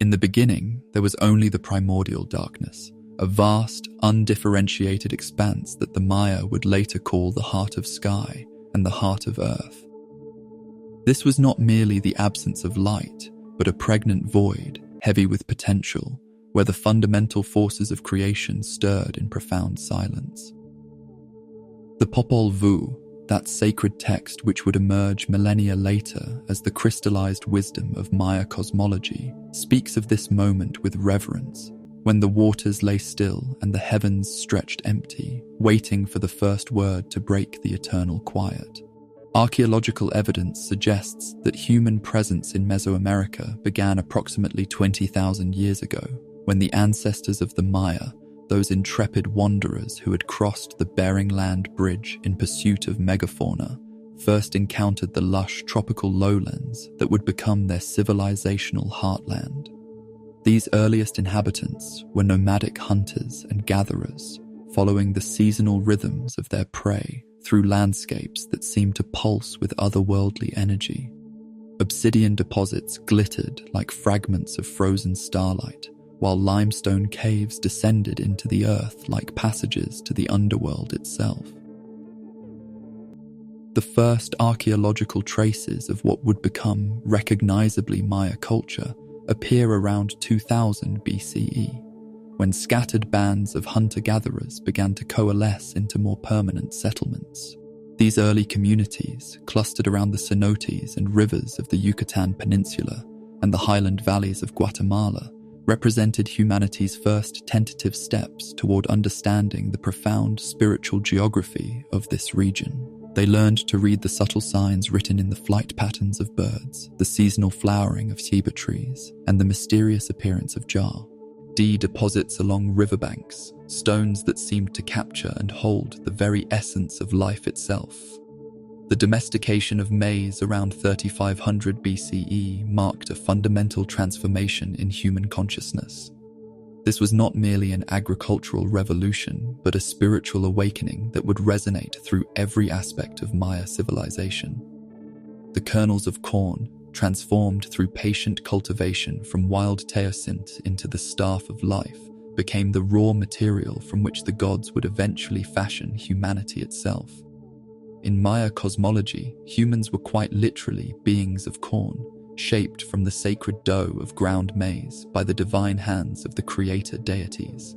In the beginning, there was only the primordial darkness, a vast, undifferentiated expanse that the Maya would later call the heart of sky and the heart of earth. This was not merely the absence of light, but a pregnant void, heavy with potential, where the fundamental forces of creation stirred in profound silence. The Popol Vuh, that sacred text which would emerge millennia later as the crystallized wisdom of Maya cosmology, speaks of this moment with reverence, when the waters lay still and the heavens stretched empty, waiting for the first word to break the eternal quiet. Archaeological evidence suggests that human presence in Mesoamerica began approximately 20,000 years ago, when the ancestors of the Maya, those intrepid wanderers who had crossed the Bering Land Bridge in pursuit of megafauna, first encountered the lush tropical lowlands that would become their civilizational heartland. These earliest inhabitants were nomadic hunters and gatherers, following the seasonal rhythms of their prey through landscapes that seemed to pulse with otherworldly energy. Obsidian deposits glittered like fragments of frozen starlight, while limestone caves descended into the earth like passages to the underworld itself. The first archaeological traces of what would become recognizably Maya culture appear around 2000 BCE, when scattered bands of hunter-gatherers began to coalesce into more permanent settlements. These early communities, clustered around the cenotes and rivers of the Yucatan Peninsula and the highland valleys of Guatemala, represented humanity's first tentative steps toward understanding the profound spiritual geography of this region. They learned to read the subtle signs written in the flight patterns of birds, the seasonal flowering of ceiba trees, and the mysterious appearance of jar. Deposits along riverbanks, stones that seemed to capture and hold the very essence of life itself. The domestication of maize around 3500 BCE marked a fundamental transformation in human consciousness. This was not merely an agricultural revolution, but a spiritual awakening that would resonate through every aspect of Maya civilization. The kernels of corn, transformed through patient cultivation from wild teosinte into the staff of life, became the raw material from which the gods would eventually fashion humanity itself. In Maya cosmology, humans were quite literally beings of corn, shaped from the sacred dough of ground maize by the divine hands of the creator deities.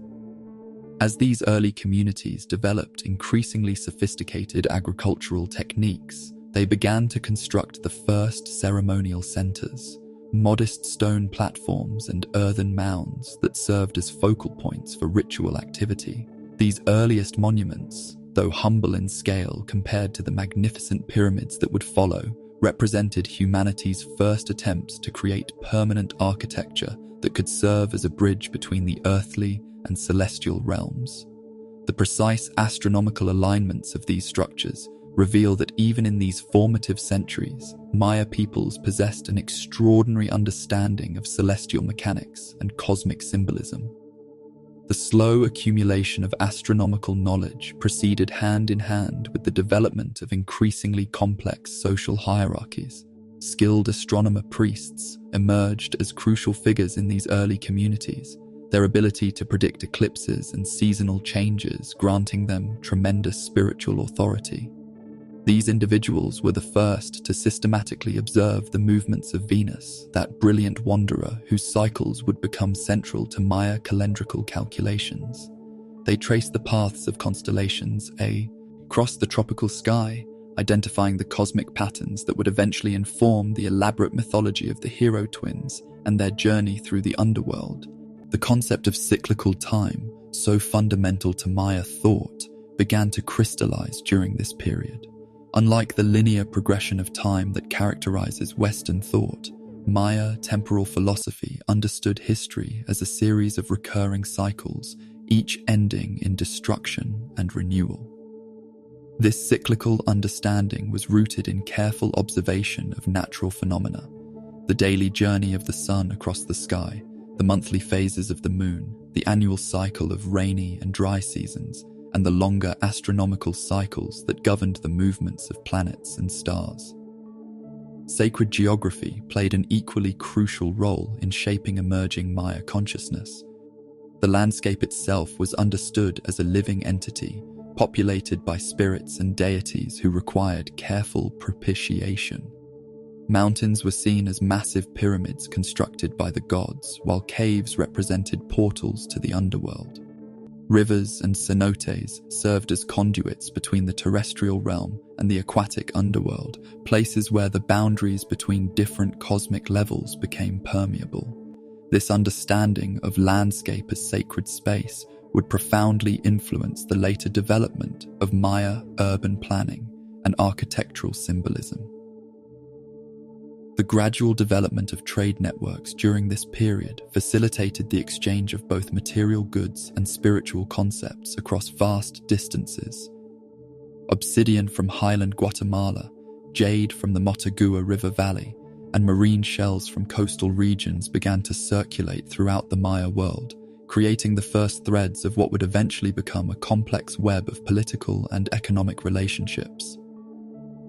As these early communities developed increasingly sophisticated agricultural techniques, they began to construct the first ceremonial centers, modest stone platforms and earthen mounds that served as focal points for ritual activity. These earliest monuments, though humble in scale compared to the magnificent pyramids that would follow, represented humanity's first attempts to create permanent architecture that could serve as a bridge between the earthly and celestial realms. The precise astronomical alignments of these structures reveal that even in these formative centuries, Maya peoples possessed an extraordinary understanding of celestial mechanics and cosmic symbolism. The slow accumulation of astronomical knowledge proceeded hand in hand with the development of increasingly complex social hierarchies. Skilled astronomer priests emerged as crucial figures in these early communities, their ability to predict eclipses and seasonal changes granting them tremendous spiritual authority. These individuals were the first to systematically observe the movements of Venus, that brilliant wanderer whose cycles would become central to Maya calendrical calculations. They traced the paths of constellations across the tropical sky, identifying the cosmic patterns that would eventually inform the elaborate mythology of the hero twins and their journey through the underworld. The concept of cyclical time, so fundamental to Maya thought, began to crystallize during this period. Unlike the linear progression of time that characterizes Western thought, Maya temporal philosophy understood history as a series of recurring cycles, each ending in destruction and renewal. This cyclical understanding was rooted in careful observation of natural phenomena, the daily journey of the sun across the sky, the monthly phases of the moon, the annual cycle of rainy and dry seasons, and the longer astronomical cycles that governed the movements of planets and stars. Sacred geography played an equally crucial role in shaping emerging Maya consciousness. The landscape itself was understood as a living entity, populated by spirits and deities who required careful propitiation. Mountains were seen as massive pyramids constructed by the gods, while caves represented portals to the underworld. Rivers and cenotes served as conduits between the terrestrial realm and the aquatic underworld, places where the boundaries between different cosmic levels became permeable. This understanding of landscape as sacred space would profoundly influence the later development of Maya urban planning and architectural symbolism. The gradual development of trade networks during this period facilitated the exchange of both material goods and spiritual concepts across vast distances. Obsidian from highland Guatemala, jade from the Motagua River Valley, and marine shells from coastal regions began to circulate throughout the Maya world, creating the first threads of what would eventually become a complex web of political and economic relationships.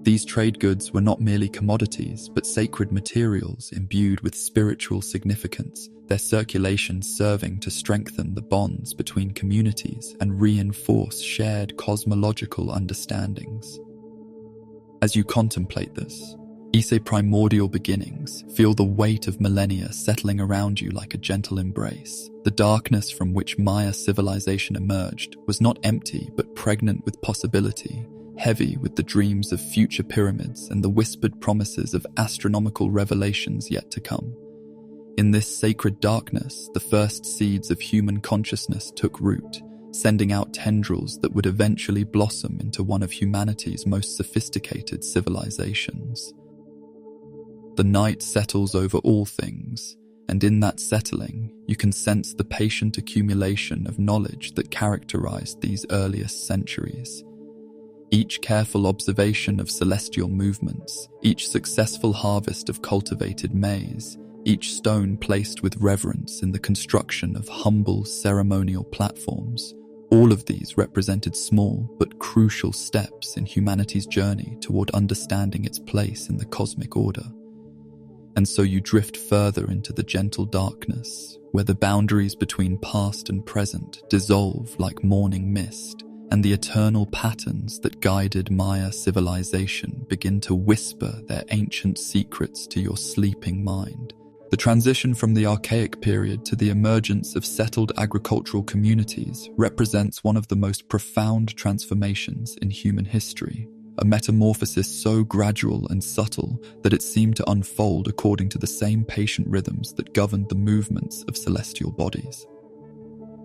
These trade goods were not merely commodities, but sacred materials imbued with spiritual significance, their circulation serving to strengthen the bonds between communities and reinforce shared cosmological understandings. As you contemplate this, Ise primordial beginnings feel the weight of millennia settling around you like a gentle embrace. The darkness from which Maya civilization emerged was not empty but pregnant with possibility, heavy with the dreams of future pyramids and the whispered promises of astronomical revelations yet to come. In this sacred darkness, the first seeds of human consciousness took root, sending out tendrils that would eventually blossom into one of humanity's most sophisticated civilizations. The night settles over all things, and in that settling, you can sense the patient accumulation of knowledge that characterized these earliest centuries. Each careful observation of celestial movements, each successful harvest of cultivated maize, each stone placed with reverence in the construction of humble ceremonial platforms, all of these represented small but crucial steps in humanity's journey toward understanding its place in the cosmic order. And so you drift further into the gentle darkness, where the boundaries between past and present dissolve like morning mist, and the eternal patterns that guided Maya civilization begin to whisper their ancient secrets to your sleeping mind. The transition from the Archaic period to the emergence of settled agricultural communities represents one of the most profound transformations in human history, a metamorphosis so gradual and subtle that it seemed to unfold according to the same patient rhythms that governed the movements of celestial bodies.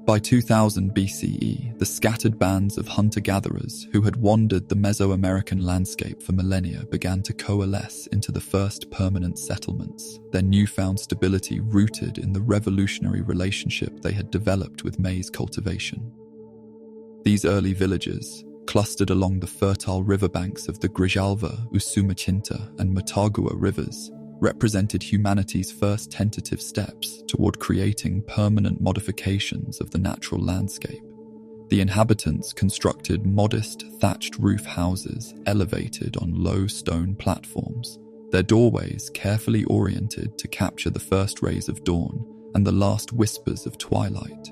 By 2000 BCE, the scattered bands of hunter-gatherers who had wandered the Mesoamerican landscape for millennia began to coalesce into the first permanent settlements, their newfound stability rooted in the revolutionary relationship they had developed with maize cultivation. These early villages, clustered along the fertile riverbanks of the Grijalva, Usumacinta, and Motagua rivers, represented humanity's first tentative steps toward creating permanent modifications of the natural landscape. The inhabitants constructed modest thatched roof houses elevated on low stone platforms, their doorways carefully oriented to capture the first rays of dawn and the last whispers of twilight.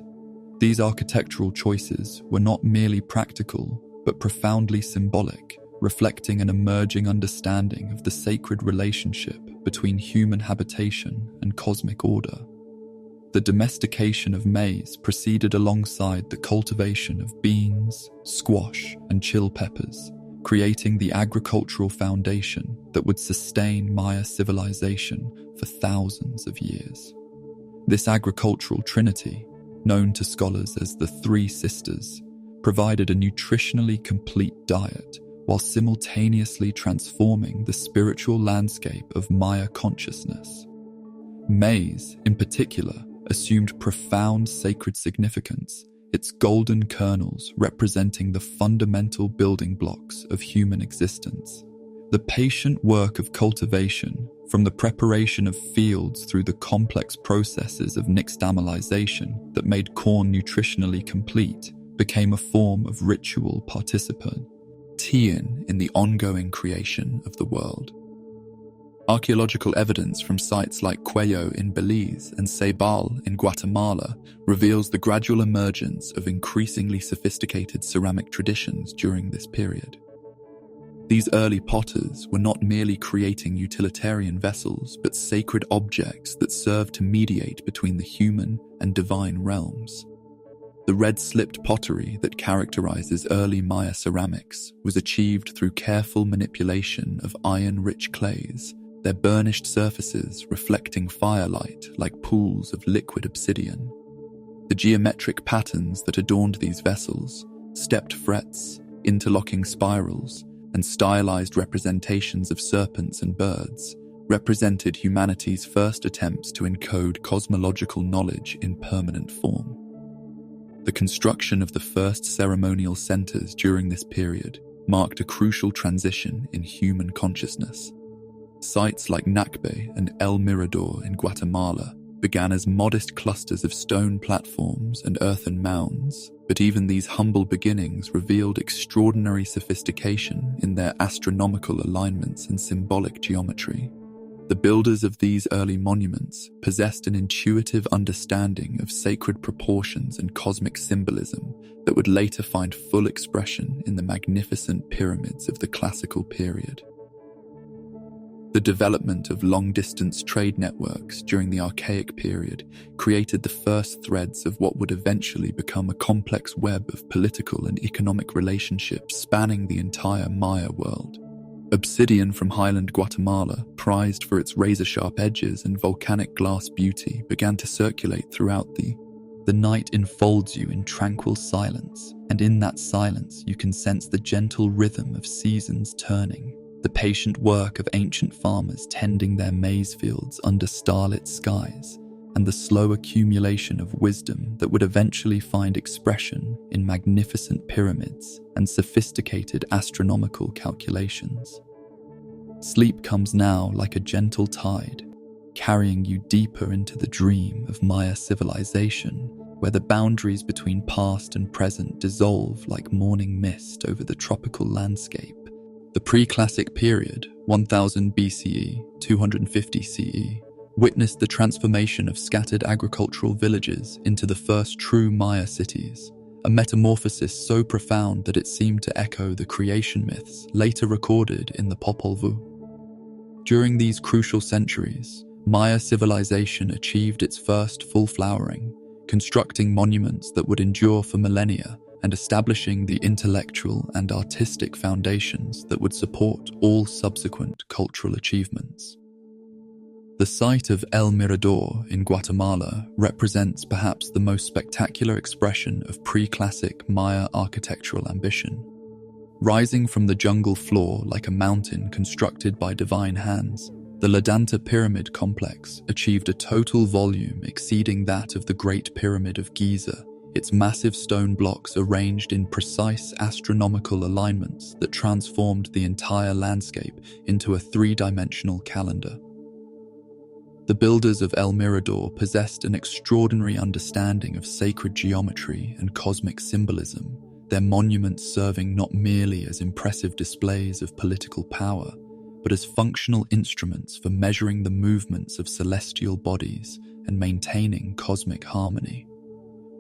These architectural choices were not merely practical, but profoundly symbolic, reflecting an emerging understanding of the sacred relationship between human habitation and cosmic order. The domestication of maize proceeded alongside the cultivation of beans, squash, and chill peppers, creating the agricultural foundation that would sustain Maya civilization for thousands of years. This agricultural trinity, known to scholars as the Three Sisters, provided a nutritionally complete diet while simultaneously transforming the spiritual landscape of Maya consciousness. Maize, in particular, assumed profound sacred significance, its golden kernels representing the fundamental building blocks of human existence. The patient work of cultivation, from the preparation of fields through the complex processes of nixtamalization that made corn nutritionally complete, became a form of ritual participation in the ongoing creation of the world. Archaeological evidence from sites like Cuello in Belize and Ceibal in Guatemala reveals the gradual emergence of increasingly sophisticated ceramic traditions during this period. These early potters were not merely creating utilitarian vessels, but sacred objects that served to mediate between the human and divine realms. The red-slipped pottery that characterizes early Maya ceramics was achieved through careful manipulation of iron-rich clays, their burnished surfaces reflecting firelight like pools of liquid obsidian. The geometric patterns that adorned these vessels, stepped frets, interlocking spirals, and stylized representations of serpents and birds, represented humanity's first attempts to encode cosmological knowledge in permanent form. The construction of the first ceremonial centers during this period marked a crucial transition in human consciousness. Sites like Nakbe and El Mirador in Guatemala began as modest clusters of stone platforms and earthen mounds, but even these humble beginnings revealed extraordinary sophistication in their astronomical alignments and symbolic geometry. The builders of these early monuments possessed an intuitive understanding of sacred proportions and cosmic symbolism that would later find full expression in the magnificent pyramids of the classical period. The development of long-distance trade networks during the Archaic period created the first threads of what would eventually become a complex web of political and economic relationships spanning the entire Maya world. Obsidian from highland Guatemala, prized for its razor-sharp edges and volcanic glass beauty, began to circulate throughout the night enfolds you in tranquil silence, and in that silence you can sense the gentle rhythm of seasons turning, the patient work of ancient farmers tending their maize fields under starlit skies, and the slow accumulation of wisdom that would eventually find expression in magnificent pyramids and sophisticated astronomical calculations. Sleep comes now like a gentle tide, carrying you deeper into the dream of Maya civilization, where the boundaries between past and present dissolve like morning mist over the tropical landscape. The Preclassic period, 1000 BCE, 250 CE, witnessed the transformation of scattered agricultural villages into the first true Maya cities, a metamorphosis so profound that it seemed to echo the creation myths later recorded in the Popol Vuh. During these crucial centuries, Maya civilization achieved its first full flowering, constructing monuments that would endure for millennia and establishing the intellectual and artistic foundations that would support all subsequent cultural achievements. The site of El Mirador in Guatemala represents perhaps the most spectacular expression of pre-classic Maya architectural ambition. Rising from the jungle floor like a mountain constructed by divine hands, the Ladanta Pyramid complex achieved a total volume exceeding that of the Great Pyramid of Giza, its massive stone blocks arranged in precise astronomical alignments that transformed the entire landscape into a three-dimensional calendar. The builders of El Mirador possessed an extraordinary understanding of sacred geometry and cosmic symbolism, their monuments serving not merely as impressive displays of political power, but as functional instruments for measuring the movements of celestial bodies and maintaining cosmic harmony.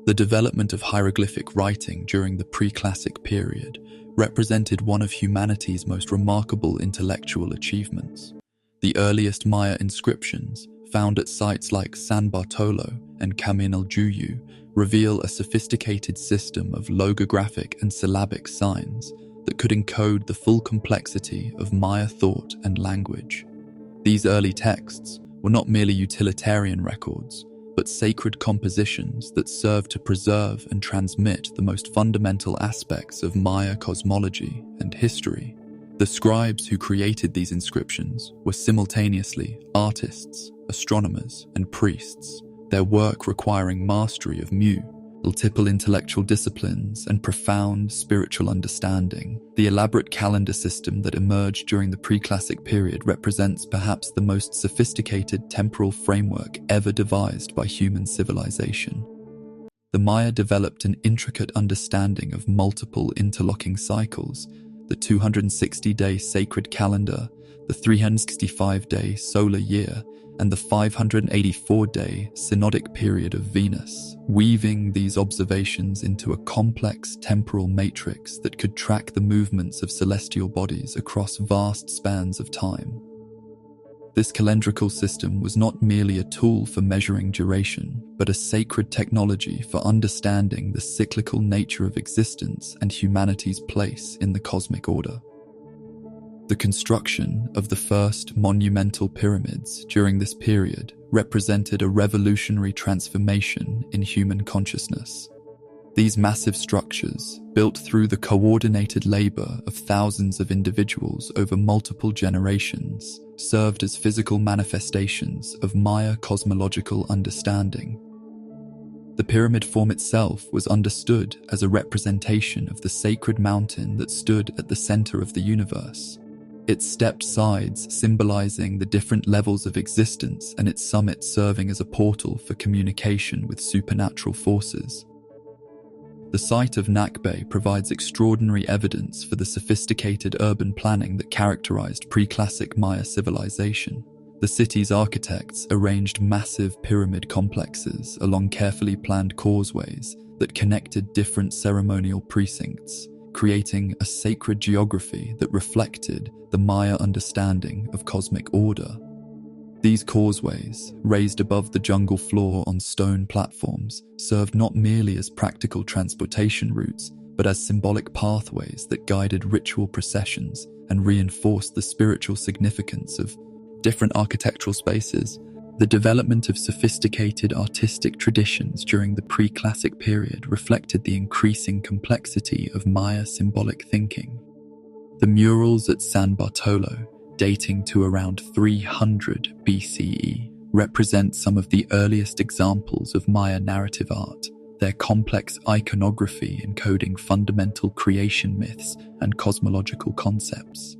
The development of hieroglyphic writing during the Preclassic period represented one of humanity's most remarkable intellectual achievements. The earliest Maya inscriptions, found at sites like San Bartolo and Camino el Juyu, reveal a sophisticated system of logographic and syllabic signs that could encode the full complexity of Maya thought and language. These early texts were not merely utilitarian records, but sacred compositions that served to preserve and transmit the most fundamental aspects of Maya cosmology and history. The scribes who created these inscriptions were simultaneously artists, astronomers, and priests, their work requiring mastery of multiple intellectual disciplines and profound spiritual understanding. The elaborate calendar system that emerged during the Preclassic period represents perhaps the most sophisticated temporal framework ever devised by human civilization. The Maya developed an intricate understanding of multiple interlocking cycles, the 260-day sacred calendar, the 365-day solar year, and the 584-day synodic period of Venus, weaving these observations into a complex temporal matrix that could track the movements of celestial bodies across vast spans of time. This calendrical system was not merely a tool for measuring duration, but a sacred technology for understanding the cyclical nature of existence and humanity's place in the cosmic order. The construction of the first monumental pyramids during this period represented a revolutionary transformation in human consciousness. These massive structures, built through the coordinated labor of thousands of individuals over multiple generations, served as physical manifestations of Maya cosmological understanding. The pyramid form itself was understood as a representation of the sacred mountain that stood at the center of the universe, its stepped sides symbolizing the different levels of existence and its summit serving as a portal for communication with supernatural forces. The site of Nakbe provides extraordinary evidence for the sophisticated urban planning that characterized pre-classic Maya civilization. The city's architects arranged massive pyramid complexes along carefully planned causeways that connected different ceremonial precincts, creating a sacred geography that reflected the Maya understanding of cosmic order. These causeways, raised above the jungle floor on stone platforms, served not merely as practical transportation routes, but as symbolic pathways that guided ritual processions and reinforced the spiritual significance of different architectural spaces. The development of sophisticated artistic traditions during the pre-classic period reflected the increasing complexity of Maya symbolic thinking. The murals at San Bartolo, dating to around 300 BCE, represent some of the earliest examples of Maya narrative art, their complex iconography encoding fundamental creation myths and cosmological concepts.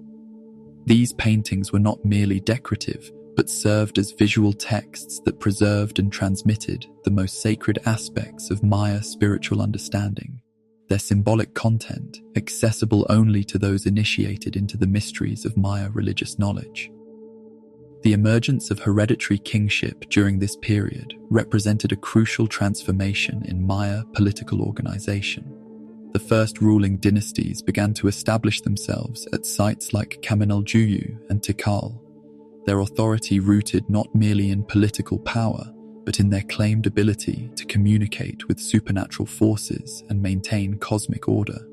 These paintings were not merely decorative, but served as visual texts that preserved and transmitted the most sacred aspects of Maya spiritual understanding, their symbolic content accessible only to those initiated into the mysteries of Maya religious knowledge. The emergence of hereditary kingship during this period represented a crucial transformation in Maya political organization. The first ruling dynasties began to establish themselves at sites like Kaminaljuyu and Tikal, their authority rooted not merely in political power, but in their claimed ability to communicate with supernatural forces and maintain cosmic order.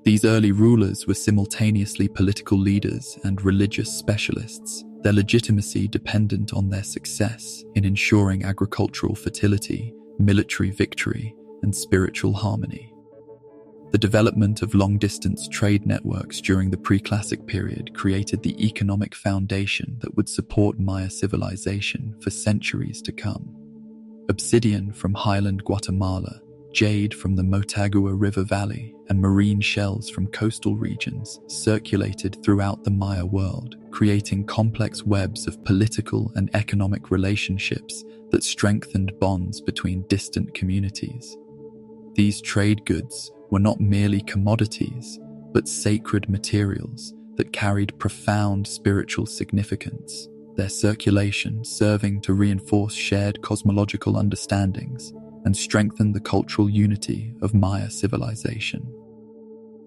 These early rulers were simultaneously political leaders and religious specialists, their legitimacy dependent on their success in ensuring agricultural fertility, military victory, and spiritual harmony. The development of long-distance trade networks during the pre-classic period created the economic foundation that would support Maya civilization for centuries to come. Obsidian from highland Guatemala, jade from the Motagua River Valley, and marine shells from coastal regions circulated throughout the Maya world, creating complex webs of political and economic relationships that strengthened bonds between distant communities. These trade goods were not merely commodities, but sacred materials that carried profound spiritual significance, their circulation serving to reinforce shared cosmological understandings and strengthen the cultural unity of Maya civilization.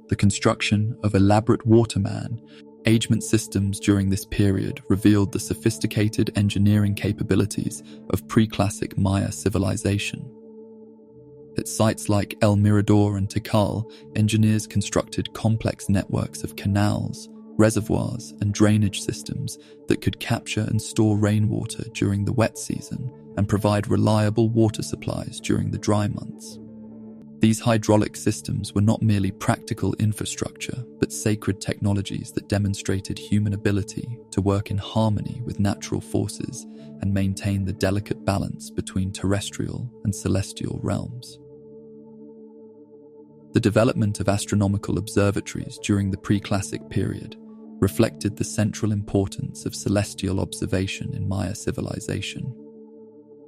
The construction of elaborate waterman agement systems during this period revealed the sophisticated engineering capabilities of pre-classic Maya civilization. At sites like El Mirador and Tikal, engineers constructed complex networks of canals, reservoirs, and drainage systems that could capture and store rainwater during the wet season and provide reliable water supplies during the dry months. These hydraulic systems were not merely practical infrastructure, but sacred technologies that demonstrated human ability to work in harmony with natural forces and maintain the delicate balance between terrestrial and celestial realms. The development of astronomical observatories during the pre-classic period reflected the central importance of celestial observation in Maya civilization.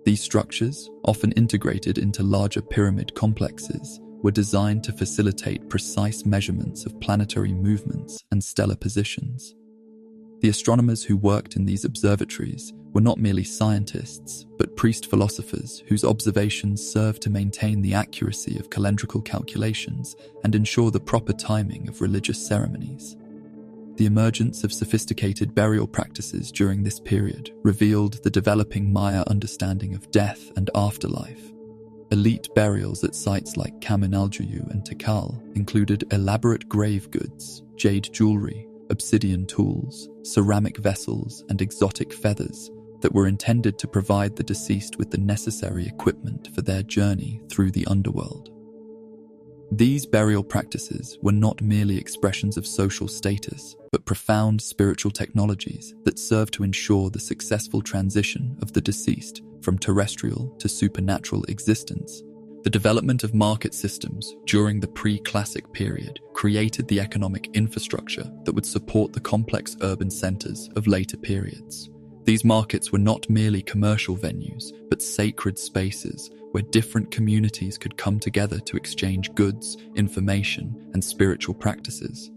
These structures, often integrated into larger pyramid complexes, were designed to facilitate precise measurements of planetary movements and stellar positions. The astronomers who worked in these observatories were not merely scientists, but priest-philosophers whose observations served to maintain the accuracy of calendrical calculations and ensure the proper timing of religious ceremonies. The emergence of sophisticated burial practices during this period revealed the developing Maya understanding of death and afterlife. Elite burials at sites like Kaminaljuyu and Tikal included elaborate grave goods, jade jewelry, obsidian tools, ceramic vessels, and exotic feathers that were intended to provide the deceased with the necessary equipment for their journey through the underworld. These burial practices were not merely expressions of social status, but profound spiritual technologies that served to ensure the successful transition of the deceased from terrestrial to supernatural existence. The development of market systems during the pre-classic period created the economic infrastructure that would support the complex urban centers of later periods. These markets were not merely commercial venues, but sacred spaces where different communities could come together to exchange goods, information, and spiritual practices.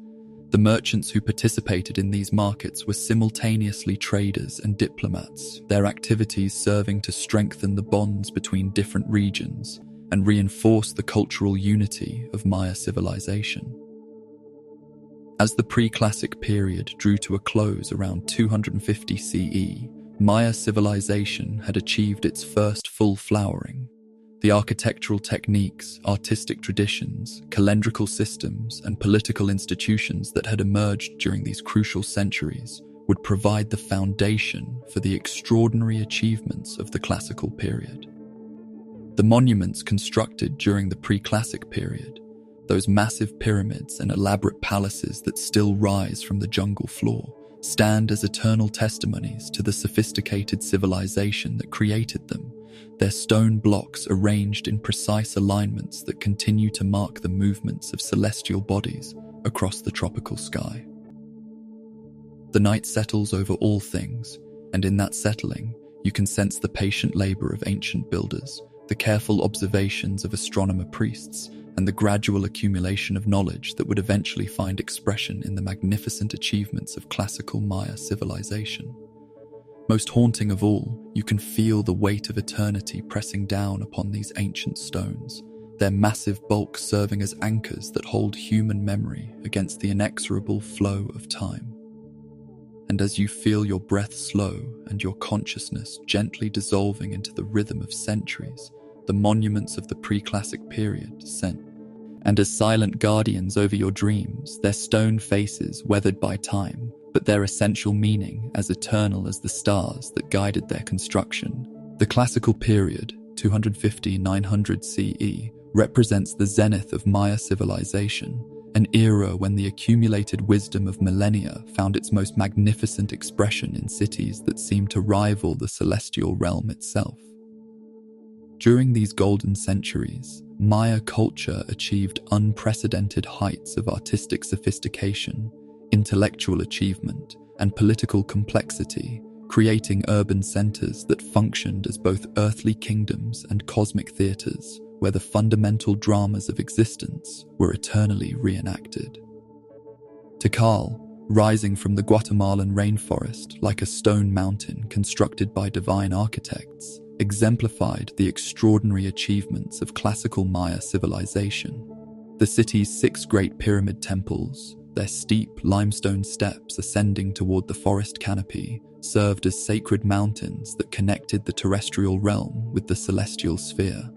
The merchants who participated in these markets were simultaneously traders and diplomats, their activities serving to strengthen the bonds between different regions and reinforce the cultural unity of Maya civilization. As the pre-classic period drew to a close around 250 CE, Maya civilization had achieved its first full flowering. The architectural techniques, artistic traditions, calendrical systems, and political institutions that had emerged during these crucial centuries would provide the foundation for the extraordinary achievements of the classical period. The monuments constructed during the pre-classic period, those massive pyramids and elaborate palaces that still rise from the jungle floor, stand as eternal testimonies to the sophisticated civilization that created them, their stone blocks arranged in precise alignments that continue to mark the movements of celestial bodies across the tropical sky. The night settles over all things, and in that settling, you can sense the patient labor of ancient builders, the careful observations of astronomer priests, and the gradual accumulation of knowledge that would eventually find expression in the magnificent achievements of classical Maya civilization. Most haunting of all, you can feel the weight of eternity pressing down upon these ancient stones, their massive bulk serving as anchors that hold human memory against the inexorable flow of time. And as you feel your breath slow and your consciousness gently dissolving into the rhythm of centuries, the monuments of the pre-classic period descend. And as silent guardians over your dreams, their stone faces weathered by time, but their essential meaning as eternal as the stars that guided their construction. The classical period, 250-900 CE, represents the zenith of Maya civilization, an era when the accumulated wisdom of millennia found its most magnificent expression in cities that seemed to rival the celestial realm itself. During these golden centuries, Maya culture achieved unprecedented heights of artistic sophistication, intellectual achievement, and political complexity, creating urban centers that functioned as both earthly kingdoms and cosmic theaters, where the fundamental dramas of existence were eternally reenacted. Tikal, rising from the Guatemalan rainforest like a stone mountain constructed by divine architects, exemplified the extraordinary achievements of classical Maya civilization. The city's 6 great pyramid temples, their steep limestone steps ascending toward the forest canopy, served as sacred mountains that connected the terrestrial realm with the celestial sphere.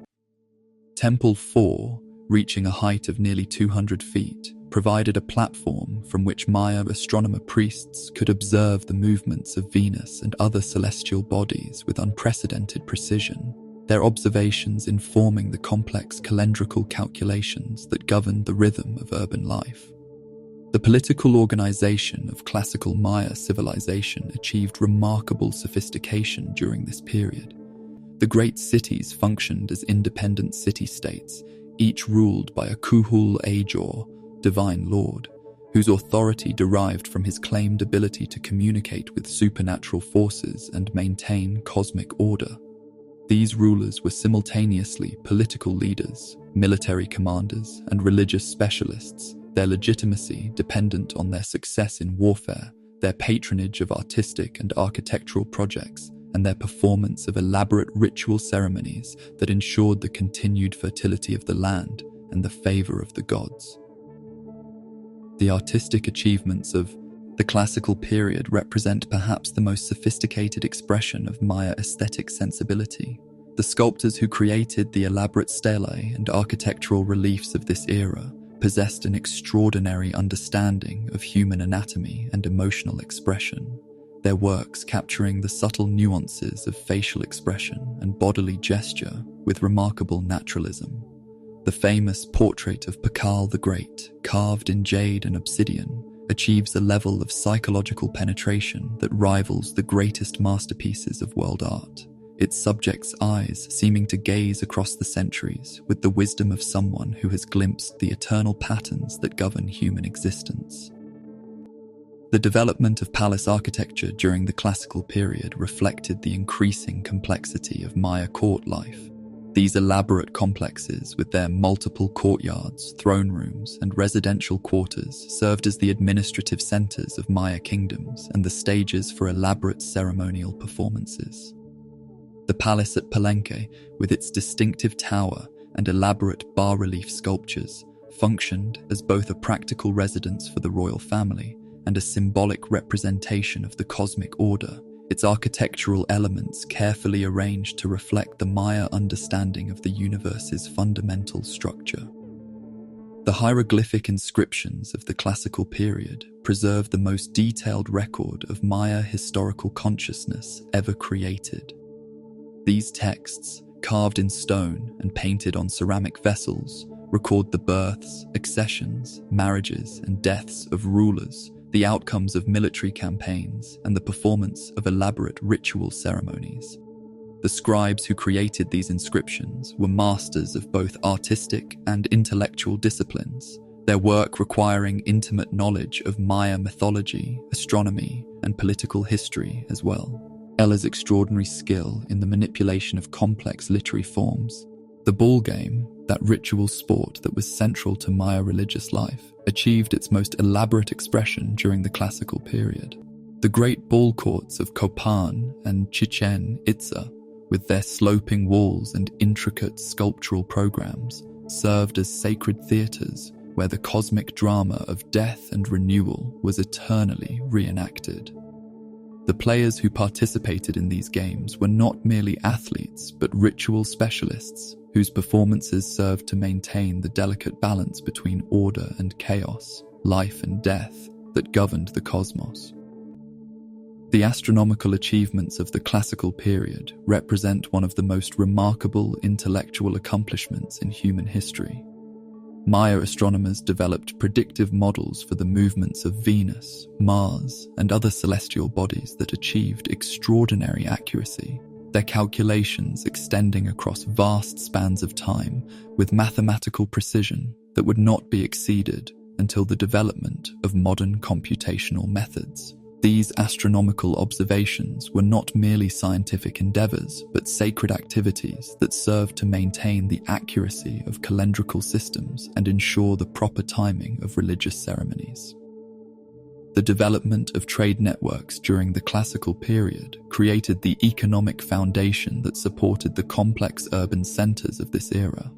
Temple 4, reaching a height of nearly 200 feet, provided a platform from which Maya astronomer priests could observe the movements of Venus and other celestial bodies with unprecedented precision, their observations informing the complex calendrical calculations that governed the rhythm of urban life. The political organization of classical Maya civilization achieved remarkable sophistication during this period. The great cities functioned as independent city-states, each ruled by a Kuhul Ajor, divine lord, whose authority derived from his claimed ability to communicate with supernatural forces and maintain cosmic order. These rulers were simultaneously political leaders, military commanders, and religious specialists, their legitimacy dependent on their success in warfare, their patronage of artistic and architectural projects, and their performance of elaborate ritual ceremonies that ensured the continued fertility of the land and the favor of the gods. The artistic achievements of the classical period represent perhaps the most sophisticated expression of Maya aesthetic sensibility. The sculptors who created the elaborate stelae and architectural reliefs of this era possessed an extraordinary understanding of human anatomy and emotional expression, their works capturing the subtle nuances of facial expression and bodily gesture with remarkable naturalism. The famous portrait of Pakal the Great, carved in jade and obsidian, achieves a level of psychological penetration that rivals the greatest masterpieces of world art, its subject's eyes seeming to gaze across the centuries with the wisdom of someone who has glimpsed the eternal patterns that govern human existence. The development of palace architecture during the classical period reflected the increasing complexity of Maya court life. These elaborate complexes, with their multiple courtyards, throne rooms, and residential quarters, served as the administrative centers of Maya kingdoms and the stages for elaborate ceremonial performances. The palace at Palenque, with its distinctive tower and elaborate bas-relief sculptures, functioned as both a practical residence for the royal family and a symbolic representation of the cosmic order, its architectural elements carefully arranged to reflect the Maya understanding of the universe's fundamental structure. The hieroglyphic inscriptions of the classical period preserve the most detailed record of Maya historical consciousness ever created. These texts, carved in stone and painted on ceramic vessels, record the births, accessions, marriages, and deaths of rulers, the outcomes of military campaigns, and the performance of elaborate ritual ceremonies. The scribes who created these inscriptions were masters of both artistic and intellectual disciplines, their work requiring intimate knowledge of Maya mythology, astronomy, and political history as well. Ella's extraordinary skill in the manipulation of complex literary forms. The ball game, that ritual sport that was central to Maya religious life, achieved its most elaborate expression during the classical period. The great ball courts of Copan and Chichen Itza, with their sloping walls and intricate sculptural programs, served as sacred theaters where the cosmic drama of death and renewal was eternally reenacted. The players who participated in these games were not merely athletes, but ritual specialists whose performances served to maintain the delicate balance between order and chaos, life and death that governed the cosmos. The astronomical achievements of the classical period represent one of the most remarkable intellectual accomplishments in human history. Maya astronomers developed predictive models for the movements of Venus, Mars, and other celestial bodies that achieved extraordinary accuracy, their calculations extending across vast spans of time with mathematical precision that would not be exceeded until the development of modern computational methods. These astronomical observations were not merely scientific endeavors, but sacred activities that served to maintain the accuracy of calendrical systems and ensure the proper timing of religious ceremonies. The development of trade networks during the classical period created the economic foundation that supported the complex urban centers of this era.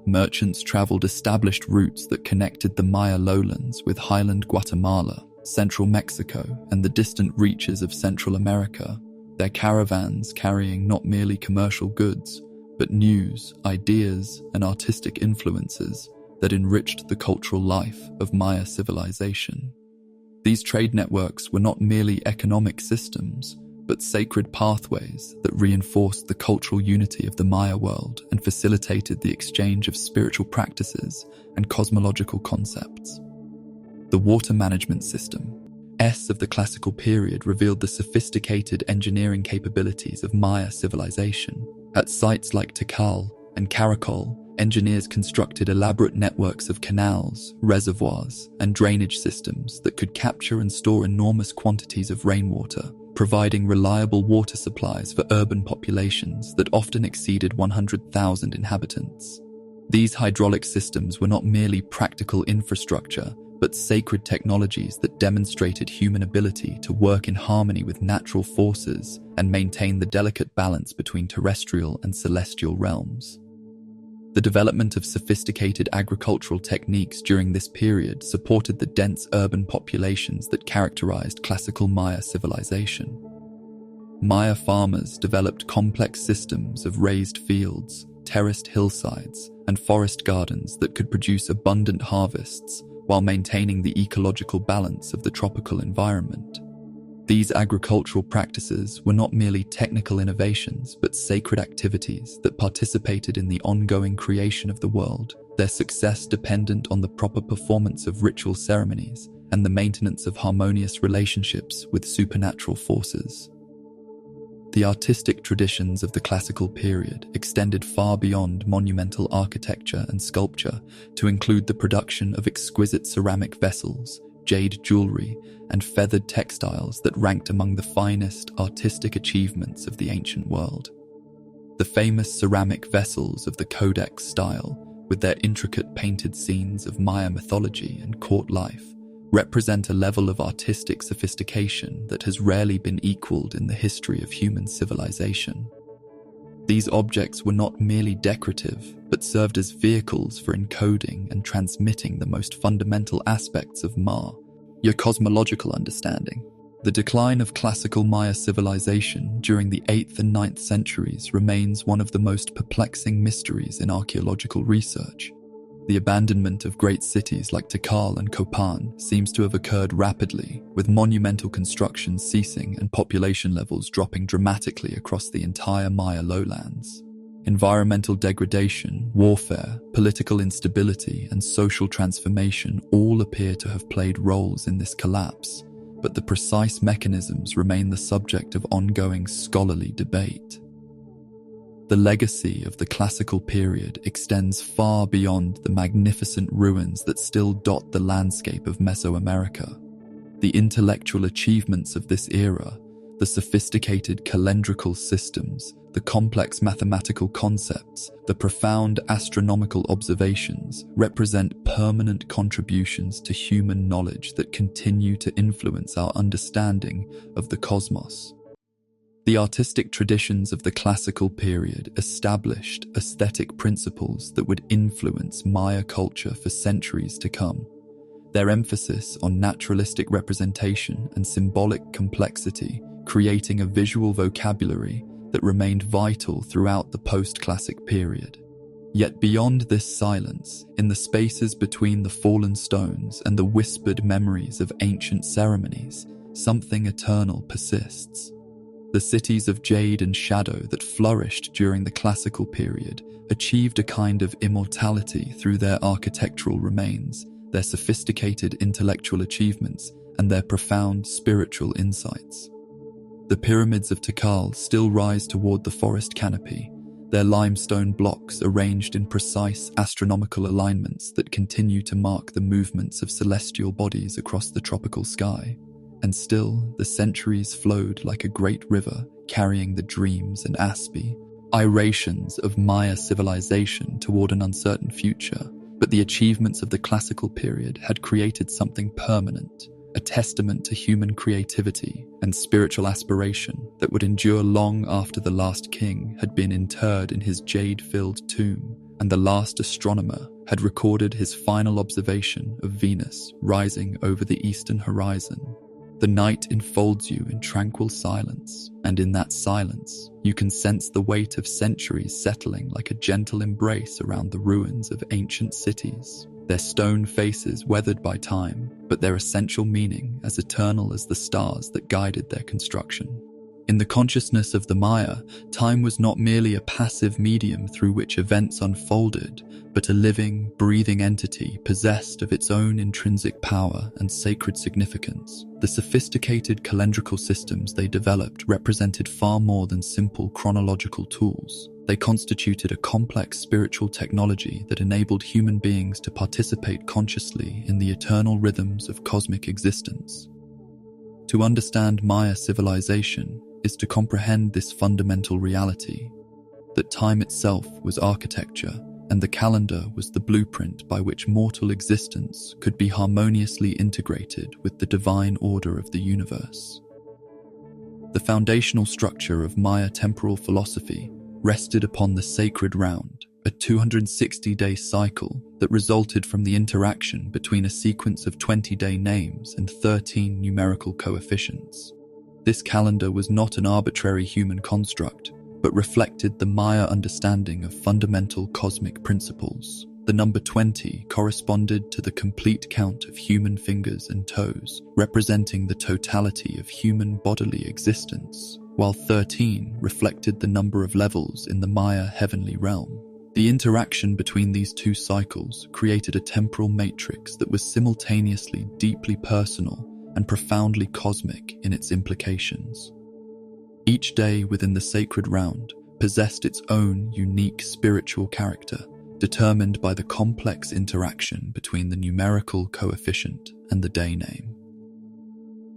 Merchants traveled established routes that connected the Maya lowlands with highland Guatemala, central Mexico, and the distant reaches of Central America, their caravans carrying not merely commercial goods, but news, ideas, and artistic influences that enriched the cultural life of Maya civilization. These trade networks were not merely economic systems, but sacred pathways that reinforced the cultural unity of the Maya world and facilitated the exchange of spiritual practices and cosmological concepts. The water management system, of the classical period, revealed the sophisticated engineering capabilities of Maya civilization. At sites like Tikal and Caracol, engineers constructed elaborate networks of canals, reservoirs, and drainage systems that could capture and store enormous quantities of rainwater, providing reliable water supplies for urban populations that often exceeded 100,000 inhabitants. These hydraulic systems were not merely practical infrastructure, but sacred technologies that demonstrated human ability to work in harmony with natural forces and maintain the delicate balance between terrestrial and celestial realms. The development of sophisticated agricultural techniques during this period supported the dense urban populations that characterized classical Maya civilization. Maya farmers developed complex systems of raised fields, terraced hillsides, and forest gardens that could produce abundant harvests while maintaining the ecological balance of the tropical environment. These agricultural practices were not merely technical innovations, but sacred activities that participated in the ongoing creation of the world, their success dependent on the proper performance of ritual ceremonies and the maintenance of harmonious relationships with supernatural forces. The artistic traditions of the classical period extended far beyond monumental architecture and sculpture to include the production of exquisite ceramic vessels, jade jewelry, and feathered textiles that ranked among the finest artistic achievements of the ancient world. The famous ceramic vessels of the Codex style, with their intricate painted scenes of Maya mythology and court life, represent a level of artistic sophistication that has rarely been equaled in the history of human civilization. These objects were not merely decorative, but served as vehicles for encoding and transmitting the most fundamental aspects of Ma, your cosmological understanding. The decline of classical Maya civilization during the 8th and 9th centuries remains one of the most perplexing mysteries in archaeological research. The abandonment of great cities like Tikal and Copan seems to have occurred rapidly, with monumental construction ceasing and population levels dropping dramatically across the entire Maya lowlands. Environmental degradation, warfare, political instability, and social transformation all appear to have played roles in this collapse, but the precise mechanisms remain the subject of ongoing scholarly debate. The legacy of the classical period extends far beyond the magnificent ruins that still dot the landscape of Mesoamerica. The intellectual achievements of this era, the sophisticated calendrical systems, the complex mathematical concepts, the profound astronomical observations represent permanent contributions to human knowledge that continue to influence our understanding of the cosmos. The artistic traditions of the classical period established aesthetic principles that would influence Maya culture for centuries to come. Their emphasis on naturalistic representation and symbolic complexity, creating a visual vocabulary that remained vital throughout the post-classic period. Yet beyond this silence, in the spaces between the fallen stones and the whispered memories of ancient ceremonies, something eternal persists. The cities of jade and shadow that flourished during the classical period achieved a kind of immortality through their architectural remains, their sophisticated intellectual achievements, and their profound spiritual insights. The pyramids of Tikal still rise toward the forest canopy, their limestone blocks arranged in precise astronomical alignments that continue to mark the movements of celestial bodies across the tropical sky. And still, the centuries flowed like a great river, carrying the dreams and aspirations of Maya civilization toward an uncertain future. But the achievements of the classical period had created something permanent, a testament to human creativity and spiritual aspiration that would endure long after the last king had been interred in his jade-filled tomb, and the last astronomer had recorded his final observation of Venus rising over the eastern horizon. The night enfolds you in tranquil silence, and in that silence, you can sense the weight of centuries settling like a gentle embrace around the ruins of ancient cities, their stone faces weathered by time, but their essential meaning as eternal as the stars that guided their construction. In the consciousness of the Maya, time was not merely a passive medium through which events unfolded, but a living, breathing entity possessed of its own intrinsic power and sacred significance. The sophisticated calendrical systems they developed represented far more than simple chronological tools. They constituted a complex spiritual technology that enabled human beings to participate consciously in the eternal rhythms of cosmic existence. To understand Maya civilization is to comprehend this fundamental reality, that time itself was architecture and the calendar was the blueprint by which mortal existence could be harmoniously integrated with the divine order of the universe. The foundational structure of Maya temporal philosophy rested upon the sacred round, a 260-day cycle that resulted from the interaction between a sequence of 20-day names and 13 numerical coefficients. This calendar was not an arbitrary human construct, but reflected the Maya understanding of fundamental cosmic principles. The number 20 corresponded to the complete count of human fingers and toes, representing the totality of human bodily existence, while 13 reflected the number of levels in the Maya heavenly realm. The interaction between these two cycles created a temporal matrix that was simultaneously deeply personal and profoundly cosmic in its implications. Each day within the sacred round possessed its own unique spiritual character, determined by the complex interaction between the numerical coefficient and the day name.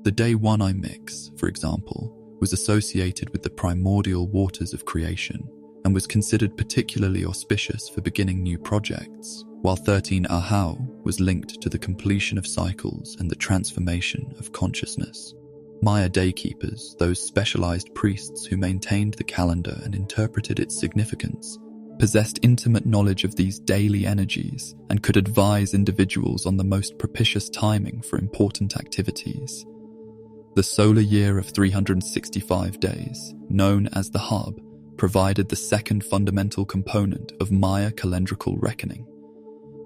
The day 1 I mix, for example, was associated with the primordial waters of creation and was considered particularly auspicious for beginning new projects, while 13 Ahau was linked to the completion of cycles and the transformation of consciousness. Maya daykeepers, those specialized priests who maintained the calendar and interpreted its significance, possessed intimate knowledge of these daily energies and could advise individuals on the most propitious timing for important activities. The solar year of 365 days, known as the Hub, provided the second fundamental component of Maya calendrical reckoning.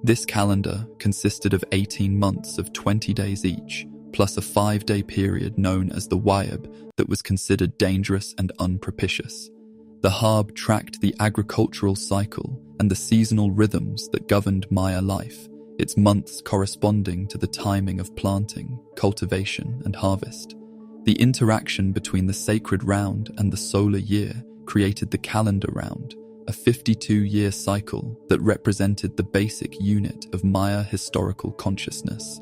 This calendar consisted of 18 months of 20 days each, plus a 5-day period known as the Wayab that was considered dangerous and unpropitious. The Hub tracked the agricultural cycle and the seasonal rhythms that governed Maya life, its months corresponding to the timing of planting, cultivation, and harvest. The interaction between the sacred round and the solar year created the calendar round, a 52-year cycle that represented the basic unit of Maya historical consciousness.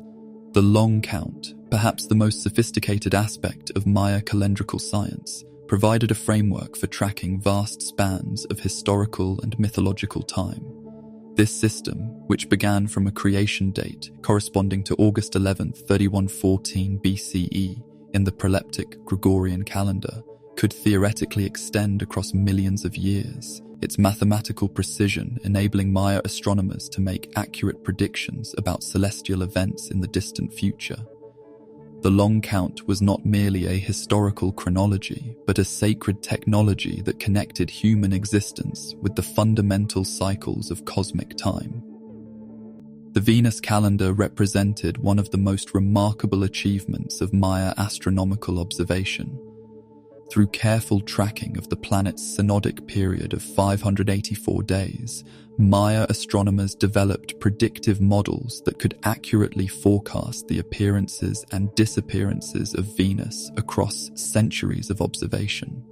The long count, perhaps the most sophisticated aspect of Maya calendrical science, provided a framework for tracking vast spans of historical and mythological time. This system, which began from a creation date corresponding to August 11, 3114 BCE in the proleptic Gregorian calendar, could theoretically extend across millions of years, its mathematical precision enabling Maya astronomers to make accurate predictions about celestial events in the distant future. The long count was not merely a historical chronology, but a sacred technology that connected human existence with the fundamental cycles of cosmic time. The Venus calendar represented one of the most remarkable achievements of Maya astronomical observation. Through careful tracking of the planet's synodic period of 584 days, Maya astronomers developed predictive models that could accurately forecast the appearances and disappearances of Venus across centuries of observation.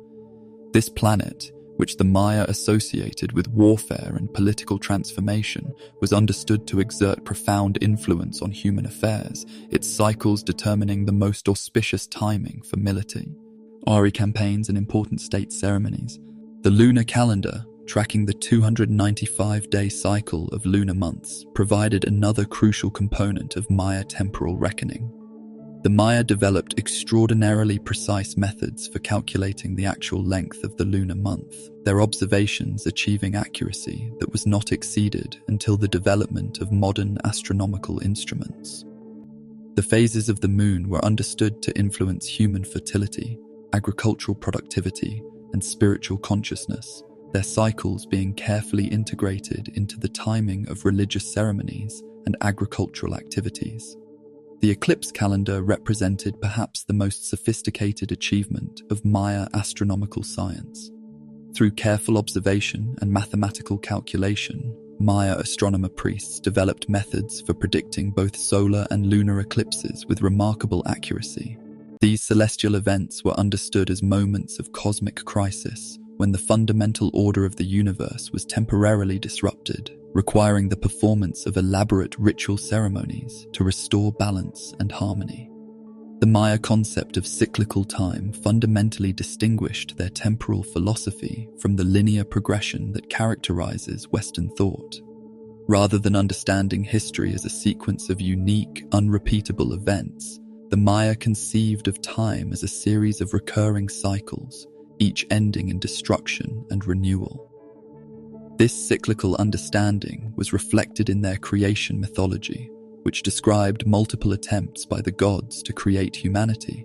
This planet, which the Maya associated with warfare and political transformation, was understood to exert profound influence on human affairs, its cycles determining the most auspicious timing for military campaigns and important state ceremonies. The lunar calendar, tracking the 295-day cycle of lunar months, provided another crucial component of Maya temporal reckoning. The Maya developed extraordinarily precise methods for calculating the actual length of the lunar month, their observations achieving accuracy that was not exceeded until the development of modern astronomical instruments. The phases of the moon were understood to influence human fertility, agricultural productivity, and spiritual consciousness, their cycles being carefully integrated into the timing of religious ceremonies and agricultural activities. The eclipse calendar represented perhaps the most sophisticated achievement of Maya astronomical science. Through careful observation and mathematical calculation, Maya astronomer priests developed methods for predicting both solar and lunar eclipses with remarkable accuracy. These celestial events were understood as moments of cosmic crisis, when the fundamental order of the universe was temporarily disrupted, requiring the performance of elaborate ritual ceremonies to restore balance and harmony. The Maya concept of cyclical time fundamentally distinguished their temporal philosophy from the linear progression that characterizes Western thought. Rather than understanding history as a sequence of unique, unrepeatable events, the Maya conceived of time as a series of recurring cycles, each ending in destruction and renewal. This cyclical understanding was reflected in their creation mythology, which described multiple attempts by the gods to create humanity,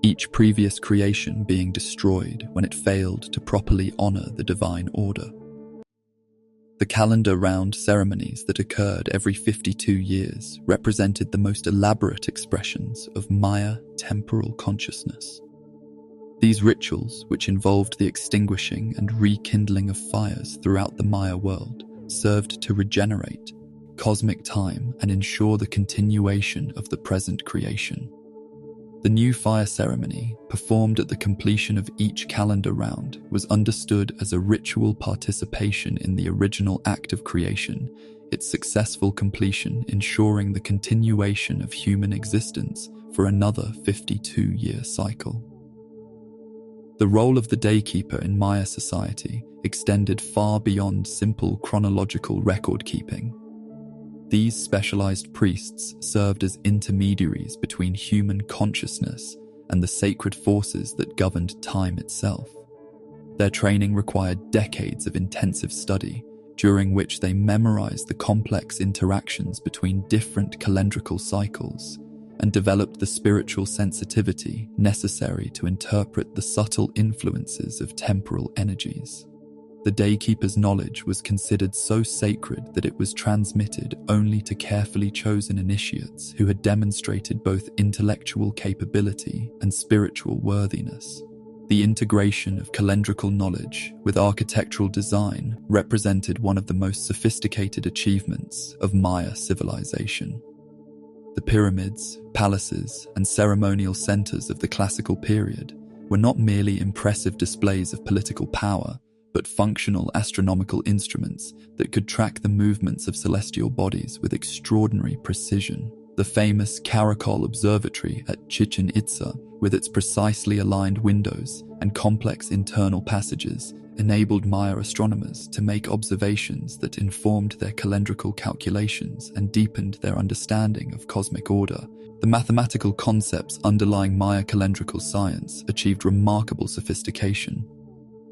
each previous creation being destroyed when it failed to properly honor the divine order. The calendar-round ceremonies that occurred every 52 years represented the most elaborate expressions of Maya temporal consciousness. These rituals, which involved the extinguishing and rekindling of fires throughout the Maya world, served to regenerate cosmic time and ensure the continuation of the present creation. The new fire ceremony, performed at the completion of each calendar round, was understood as a ritual participation in the original act of creation, its successful completion ensuring the continuation of human existence for another 52-year cycle. The role of the daykeeper in Maya society extended far beyond simple chronological record-keeping. These specialized priests served as intermediaries between human consciousness and the sacred forces that governed time itself. Their training required decades of intensive study, during which they memorized the complex interactions between different calendrical cycles and developed the spiritual sensitivity necessary to interpret the subtle influences of temporal energies. The daykeeper's knowledge was considered so sacred that it was transmitted only to carefully chosen initiates who had demonstrated both intellectual capability and spiritual worthiness. The integration of calendrical knowledge with architectural design represented one of the most sophisticated achievements of Maya civilization. The pyramids, palaces, and ceremonial centers of the classical period were not merely impressive displays of political power, but functional astronomical instruments that could track the movements of celestial bodies with extraordinary precision. The famous Caracol Observatory at Chichen Itza, with its precisely aligned windows and complex internal passages, enabled Maya astronomers to make observations that informed their calendrical calculations and deepened their understanding of cosmic order. The mathematical concepts underlying Maya calendrical science achieved remarkable sophistication.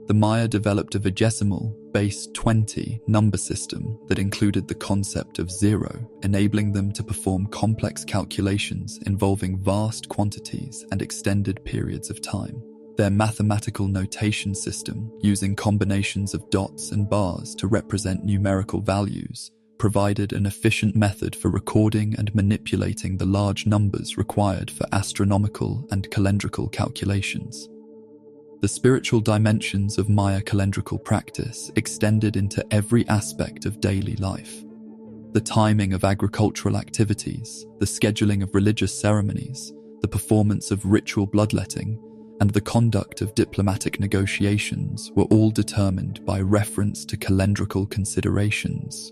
The Maya developed a vigesimal, base 20 number system that included the concept of zero, enabling them to perform complex calculations involving vast quantities and extended periods of time. Their mathematical notation system, using combinations of dots and bars to represent numerical values, provided an efficient method for recording and manipulating the large numbers required for astronomical and calendrical calculations. The spiritual dimensions of Maya calendrical practice extended into every aspect of daily life. The timing of agricultural activities, the scheduling of religious ceremonies, the performance of ritual bloodletting, and the conduct of diplomatic negotiations were all determined by reference to calendrical considerations.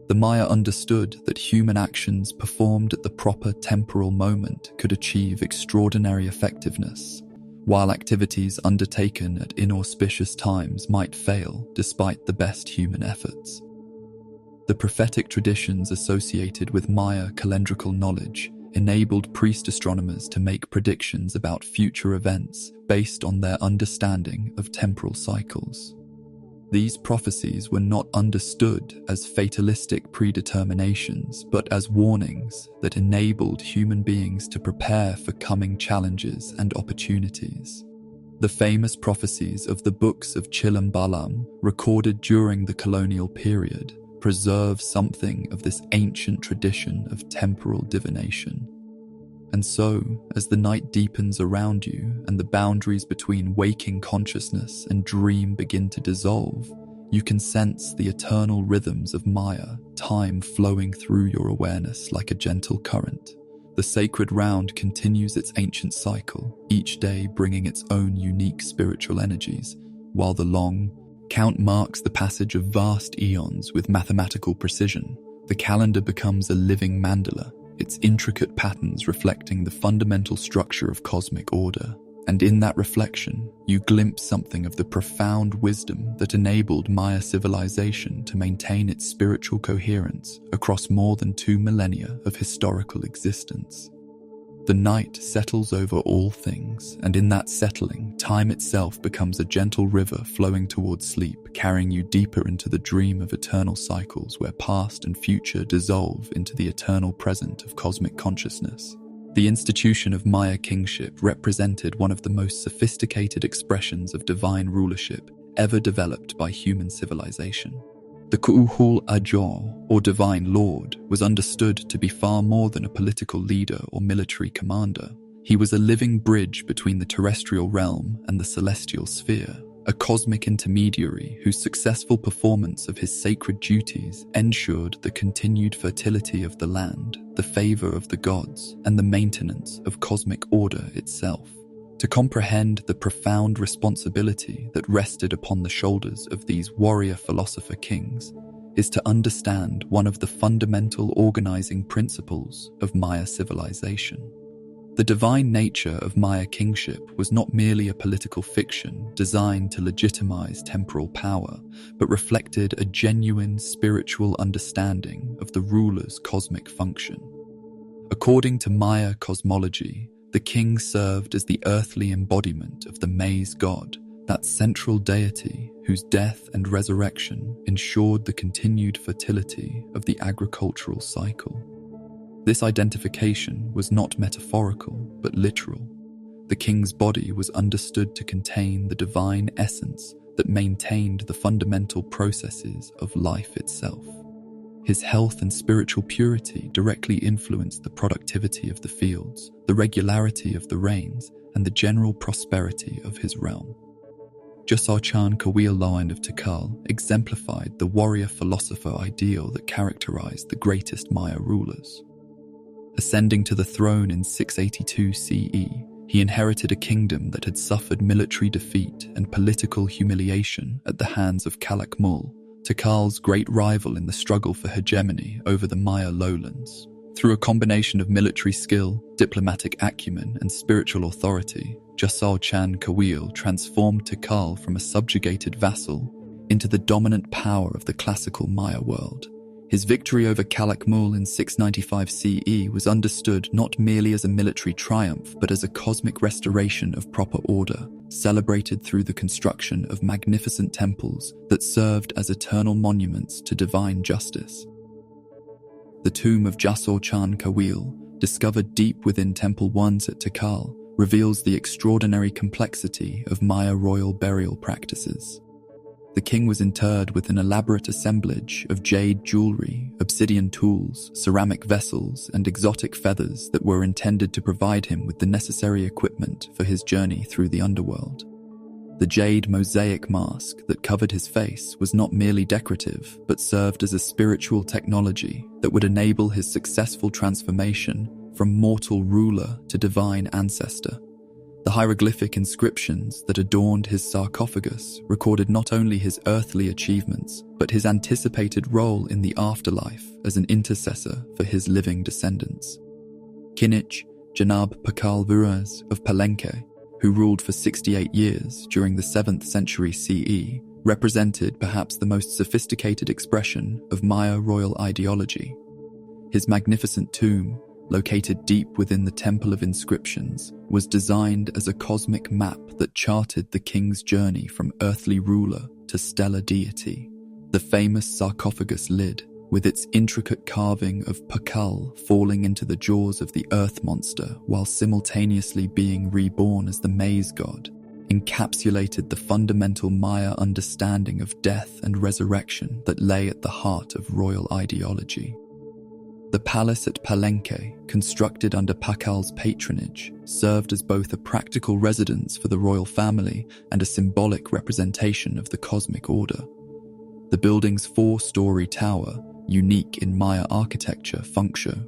The Maya understood that human actions performed at the proper temporal moment could achieve extraordinary effectiveness, while activities undertaken at inauspicious times might fail despite the best human efforts. The prophetic traditions associated with Maya calendrical knowledge enabled priest astronomers to make predictions about future events based on their understanding of temporal cycles. These prophecies were not understood as fatalistic predeterminations, but as warnings that enabled human beings to prepare for coming challenges and opportunities. The famous prophecies of the books of Chilambalam, recorded during the colonial period, preserve something of this ancient tradition of temporal divination. And so, as the night deepens around you and the boundaries between waking consciousness and dream begin to dissolve, you can sense the eternal rhythms of Maya, time flowing through your awareness like a gentle current. The sacred round continues its ancient cycle, each day bringing its own unique spiritual energies, while the long count marks the passage of vast eons with mathematical precision. The calendar becomes a living mandala, its intricate patterns reflecting the fundamental structure of cosmic order. And in that reflection, you glimpse something of the profound wisdom that enabled Maya civilization to maintain its spiritual coherence across more than 2 millennia of historical existence. The night settles over all things, and in that settling, time itself becomes a gentle river flowing towards sleep, carrying you deeper into the dream of eternal cycles where past and future dissolve into the eternal present of cosmic consciousness. The institution of Maya kingship represented one of the most sophisticated expressions of divine rulership ever developed by human civilization. The Ku'uhul Ajor, or Divine Lord, was understood to be far more than a political leader or military commander. He was a living bridge between the terrestrial realm and the celestial sphere, a cosmic intermediary whose successful performance of his sacred duties ensured the continued fertility of the land, the favor of the gods, and the maintenance of cosmic order itself. To comprehend the profound responsibility that rested upon the shoulders of these warrior-philosopher kings is to understand one of the fundamental organizing principles of Maya civilization. The divine nature of Maya kingship was not merely a political fiction designed to legitimize temporal power, but reflected a genuine spiritual understanding of the ruler's cosmic function. According to Maya cosmology, the king served as the earthly embodiment of the maize god, that central deity whose death and resurrection ensured the continued fertility of the agricultural cycle. This identification was not metaphorical, but literal. The king's body was understood to contain the divine essence that maintained the fundamental processes of life itself. His health and spiritual purity directly influenced the productivity of the fields, the regularity of the rains, and the general prosperity of his realm. Jasar-Chan Kawil line of Tikal exemplified the warrior-philosopher ideal that characterized the greatest Maya rulers. Ascending to the throne in 682 CE, he inherited a kingdom that had suffered military defeat and political humiliation at the hands of Calakmul, Tikal's great rival in the struggle for hegemony over the Maya lowlands. Through a combination of military skill, diplomatic acumen, and spiritual authority, Jasar-Chan Kawil transformed Tikal from a subjugated vassal into the dominant power of the classical Maya world. His victory over Calakmul in 695 CE was understood not merely as a military triumph, but as a cosmic restoration of proper order, celebrated through the construction of magnificent temples that served as eternal monuments to divine justice. The tomb of Jasar-Chan Kawil, discovered deep within Temple 1 at Tikal, reveals the extraordinary complexity of Maya royal burial practices. The king was interred with an elaborate assemblage of jade jewelry, obsidian tools, ceramic vessels, and exotic feathers that were intended to provide him with the necessary equipment for his journey through the underworld. The jade mosaic mask that covered his face was not merely decorative, but served as a spiritual technology that would enable his successful transformation from mortal ruler to divine ancestor. The hieroglyphic inscriptions that adorned his sarcophagus recorded not only his earthly achievements, but his anticipated role in the afterlife as an intercessor for his living descendants. Kinich Janab Pakal Viraz of Palenque, who ruled for 68 years during the 7th century CE, represented perhaps the most sophisticated expression of Maya royal ideology. His magnificent tomb, located deep within the Temple of Inscriptions, was designed as a cosmic map that charted the king's journey from earthly ruler to stellar deity. The famous sarcophagus lid, with its intricate carving of Pakal falling into the jaws of the earth monster while simultaneously being reborn as the maize god, encapsulated the fundamental Maya understanding of death and resurrection that lay at the heart of royal ideology. The palace at Palenque, constructed under Pakal's patronage, served as both a practical residence for the royal family and a symbolic representation of the cosmic order. The building's 4-story tower, unique in Maya architecture, functioned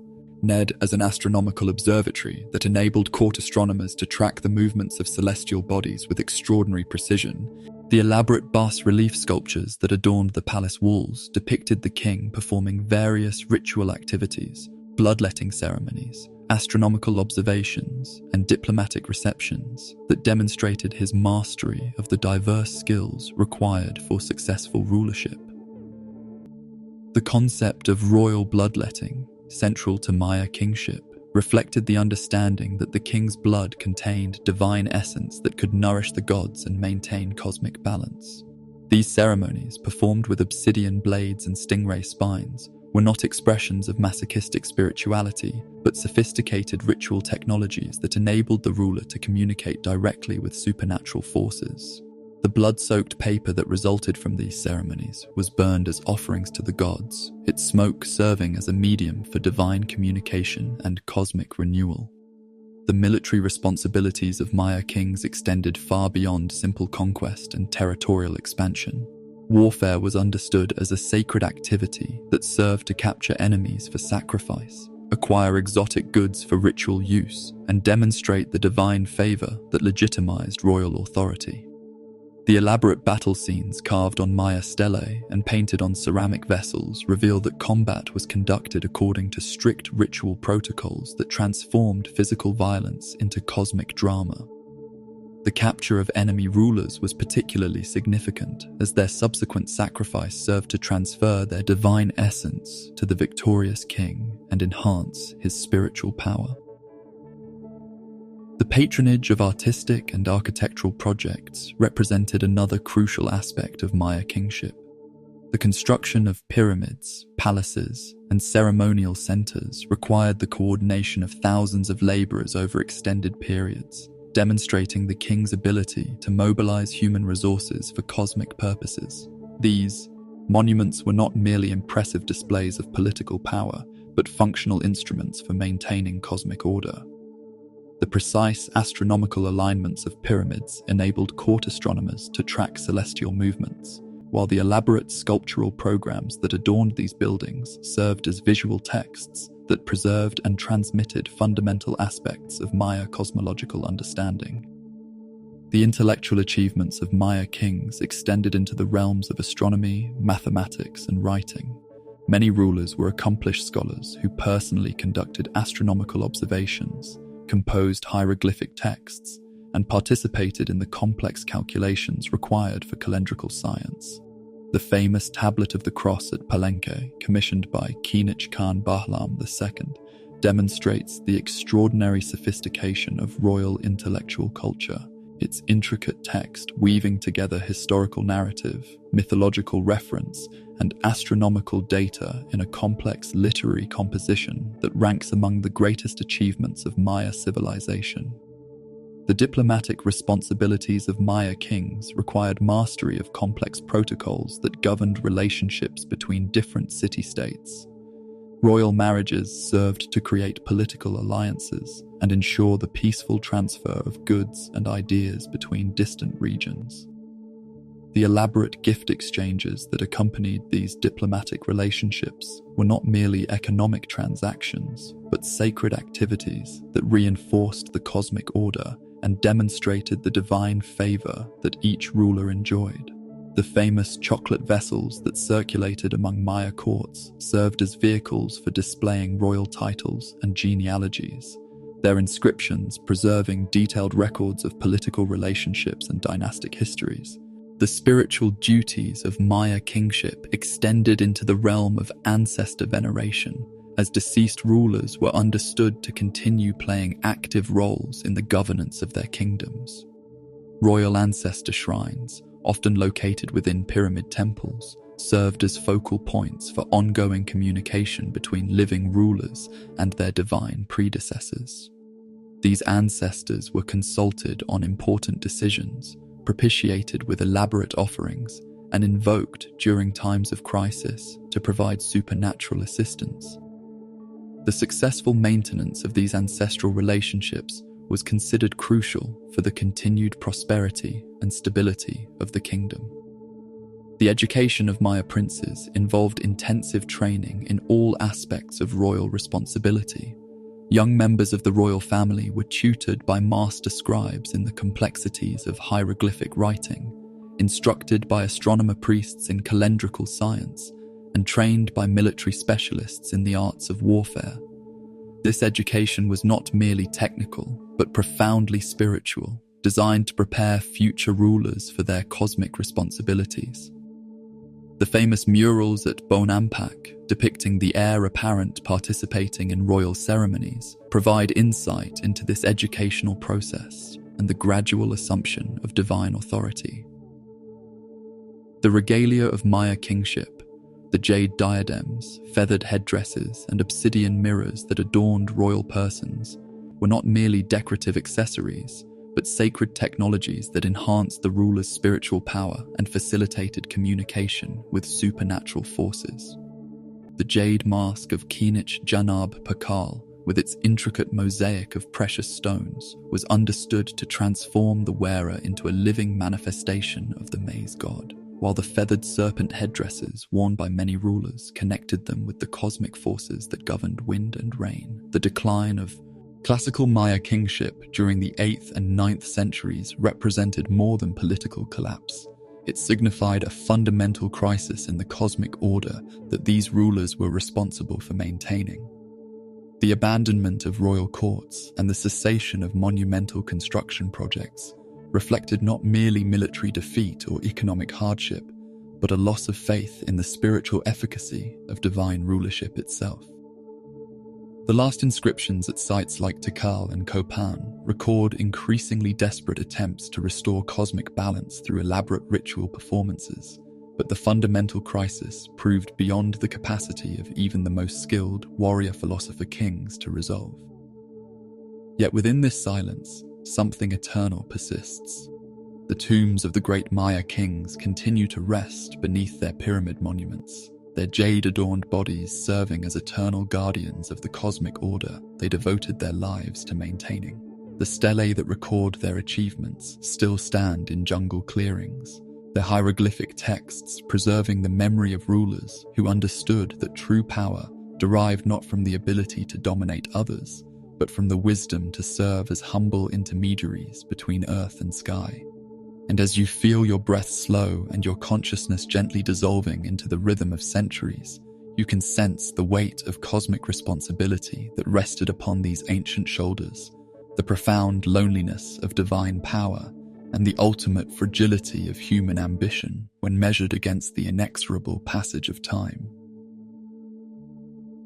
as an astronomical observatory that enabled court astronomers to track the movements of celestial bodies with extraordinary precision. The elaborate bas-relief sculptures that adorned the palace walls depicted the king performing various ritual activities, bloodletting ceremonies, astronomical observations, and diplomatic receptions that demonstrated his mastery of the diverse skills required for successful rulership. The concept of royal bloodletting, central to Maya kingship, reflected the understanding that the king's blood contained divine essence that could nourish the gods and maintain cosmic balance. These ceremonies, performed with obsidian blades and stingray spines, were not expressions of masochistic spirituality, but sophisticated ritual technologies that enabled the ruler to communicate directly with supernatural forces. The blood-soaked paper that resulted from these ceremonies was burned as offerings to the gods, its smoke serving as a medium for divine communication and cosmic renewal. The military responsibilities of Maya kings extended far beyond simple conquest and territorial expansion. Warfare was understood as a sacred activity that served to capture enemies for sacrifice, acquire exotic goods for ritual use, and demonstrate the divine favor that legitimized royal authority. The elaborate battle scenes carved on Maya stelae and painted on ceramic vessels reveal that combat was conducted according to strict ritual protocols that transformed physical violence into cosmic drama. The capture of enemy rulers was particularly significant, as their subsequent sacrifice served to transfer their divine essence to the victorious king and enhance his spiritual power. The patronage of artistic and architectural projects represented another crucial aspect of Maya kingship. The construction of pyramids, palaces, and ceremonial centers required the coordination of thousands of laborers over extended periods, demonstrating the king's ability to mobilize human resources for cosmic purposes. These monuments were not merely impressive displays of political power, but functional instruments for maintaining cosmic order. The precise astronomical alignments of pyramids enabled court astronomers to track celestial movements, while the elaborate sculptural programs that adorned these buildings served as visual texts that preserved and transmitted fundamental aspects of Maya cosmological understanding. The intellectual achievements of Maya kings extended into the realms of astronomy, mathematics, and writing. Many rulers were accomplished scholars who personally conducted astronomical observations, composed hieroglyphic texts, and participated in the complex calculations required for calendrical science. The famous Tablet of the Cross at Palenque, commissioned by Kinich Khan Bahlam II, demonstrates the extraordinary sophistication of royal intellectual culture, its intricate text weaving together historical narrative, mythological reference, and astronomical data in a complex literary composition that ranks among the greatest achievements of Maya civilization. The diplomatic responsibilities of Maya kings required mastery of complex protocols that governed relationships between different city-states. Royal marriages served to create political alliances and ensure the peaceful transfer of goods and ideas between distant regions. The elaborate gift exchanges that accompanied these diplomatic relationships were not merely economic transactions, but sacred activities that reinforced the cosmic order and demonstrated the divine favor that each ruler enjoyed. The famous chocolate vessels that circulated among Maya courts served as vehicles for displaying royal titles and genealogies, their inscriptions preserving detailed records of political relationships and dynastic histories. The spiritual duties of Maya kingship extended into the realm of ancestor veneration, as deceased rulers were understood to continue playing active roles in the governance of their kingdoms. Royal ancestor shrines, often located within pyramid temples, served as focal points for ongoing communication between living rulers and their divine predecessors. These ancestors were consulted on important decisions, propitiated with elaborate offerings, and invoked during times of crisis to provide supernatural assistance. The successful maintenance of these ancestral relationships was considered crucial for the continued prosperity and stability of the kingdom. The education of Maya princes involved intensive training in all aspects of royal responsibility. Young members of the royal family were tutored by master scribes in the complexities of hieroglyphic writing, instructed by astronomer priests in calendrical science, and trained by military specialists in the arts of warfare. This education was not merely technical, but profoundly spiritual, designed to prepare future rulers for their cosmic responsibilities. The famous murals at Bonampak, depicting the heir apparent participating in royal ceremonies, provide insight into this educational process and the gradual assumption of divine authority. The regalia of Maya kingship, the jade diadems, feathered headdresses, and obsidian mirrors that adorned royal persons, were not merely decorative accessories, but sacred technologies that enhanced the ruler's spiritual power and facilitated communication with supernatural forces. The jade mask of Kinich Janab Pakal, with its intricate mosaic of precious stones, was understood to transform the wearer into a living manifestation of the maize god, while the feathered serpent headdresses worn by many rulers connected them with the cosmic forces that governed wind and rain. The decline of classical Maya kingship during the 8th and 9th centuries represented more than political collapse. It signified a fundamental crisis in the cosmic order that these rulers were responsible for maintaining. The abandonment of royal courts and the cessation of monumental construction projects reflected not merely military defeat or economic hardship, but a loss of faith in the spiritual efficacy of divine rulership itself. The last inscriptions at sites like Tikal and Kopan record increasingly desperate attempts to restore cosmic balance through elaborate ritual performances, but the fundamental crisis proved beyond the capacity of even the most skilled warrior-philosopher kings to resolve. Yet within this silence, something eternal persists. The tombs of the great Maya kings continue to rest beneath their pyramid monuments, their jade-adorned bodies serving as eternal guardians of the cosmic order they devoted their lives to maintaining. The stelae that record their achievements still stand in jungle clearings, their hieroglyphic texts preserving the memory of rulers who understood that true power derived not from the ability to dominate others, but from the wisdom to serve as humble intermediaries between earth and sky. And as you feel your breath slow and your consciousness gently dissolving into the rhythm of centuries, you can sense the weight of cosmic responsibility that rested upon these ancient shoulders, the profound loneliness of divine power, and the ultimate fragility of human ambition when measured against the inexorable passage of time.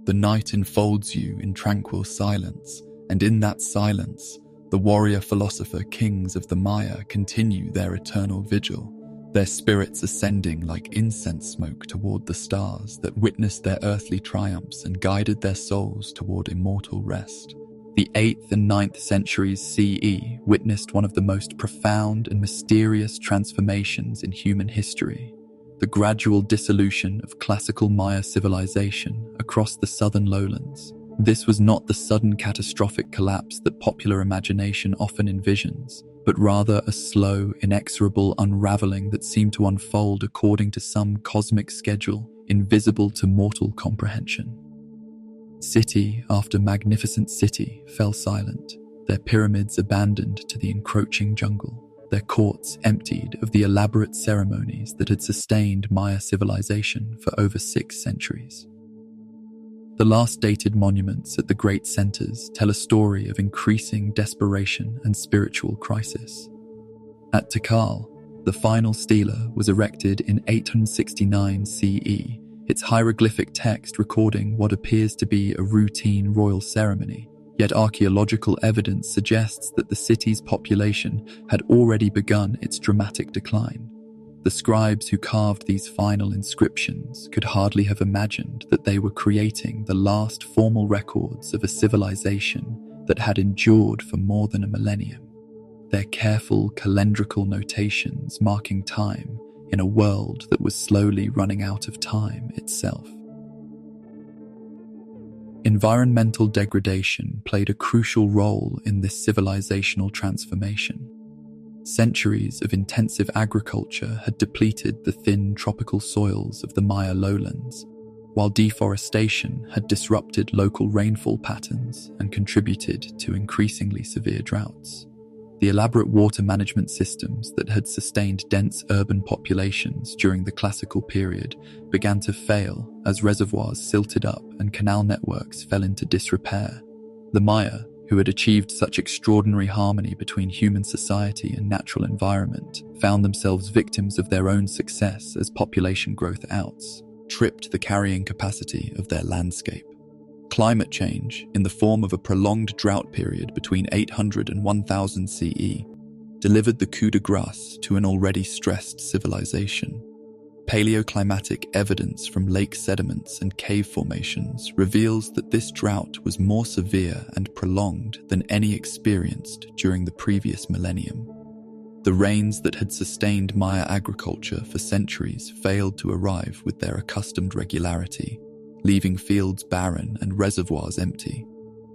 The night enfolds you in tranquil silence, and in that silence, the warrior-philosopher kings of the Maya continue their eternal vigil, their spirits ascending like incense smoke toward the stars that witnessed their earthly triumphs and guided their souls toward immortal rest. The 8th and 9th centuries CE witnessed one of the most profound and mysterious transformations in human history, the gradual dissolution of classical Maya civilization across the southern lowlands. This was not the sudden catastrophic collapse that popular imagination often envisions, but rather a slow, inexorable unraveling that seemed to unfold according to some cosmic schedule invisible to mortal comprehension. City after magnificent city fell silent, their pyramids abandoned to the encroaching jungle, their courts emptied of the elaborate ceremonies that had sustained Maya civilization for over 6 centuries. The last dated monuments at the great centers tell a story of increasing desperation and spiritual crisis. At Tikal, the final stela was erected in 869 CE, its hieroglyphic text recording what appears to be a routine royal ceremony, yet archaeological evidence suggests that the city's population had already begun its dramatic decline. The scribes who carved these final inscriptions could hardly have imagined that they were creating the last formal records of a civilization that had endured for more than a millennium, their careful calendrical notations marking time in a world that was slowly running out of time itself. Environmental degradation played a crucial role in this civilizational transformation. Centuries of intensive agriculture had depleted the thin tropical soils of the Maya lowlands, while deforestation had disrupted local rainfall patterns and contributed to increasingly severe droughts. The elaborate water management systems that had sustained dense urban populations during the classical period began to fail as reservoirs silted up and canal networks fell into disrepair. The Maya, who had achieved such extraordinary harmony between human society and natural environment, found themselves victims of their own success as population growth outstripped the carrying capacity of their landscape. Climate change, in the form of a prolonged drought period between 800 and 1000 CE, delivered the coup de grace to an already stressed civilization. Paleoclimatic evidence from lake sediments and cave formations reveals that this drought was more severe and prolonged than any experienced during the previous millennium. The rains that had sustained Maya agriculture for centuries failed to arrive with their accustomed regularity, leaving fields barren and reservoirs empty.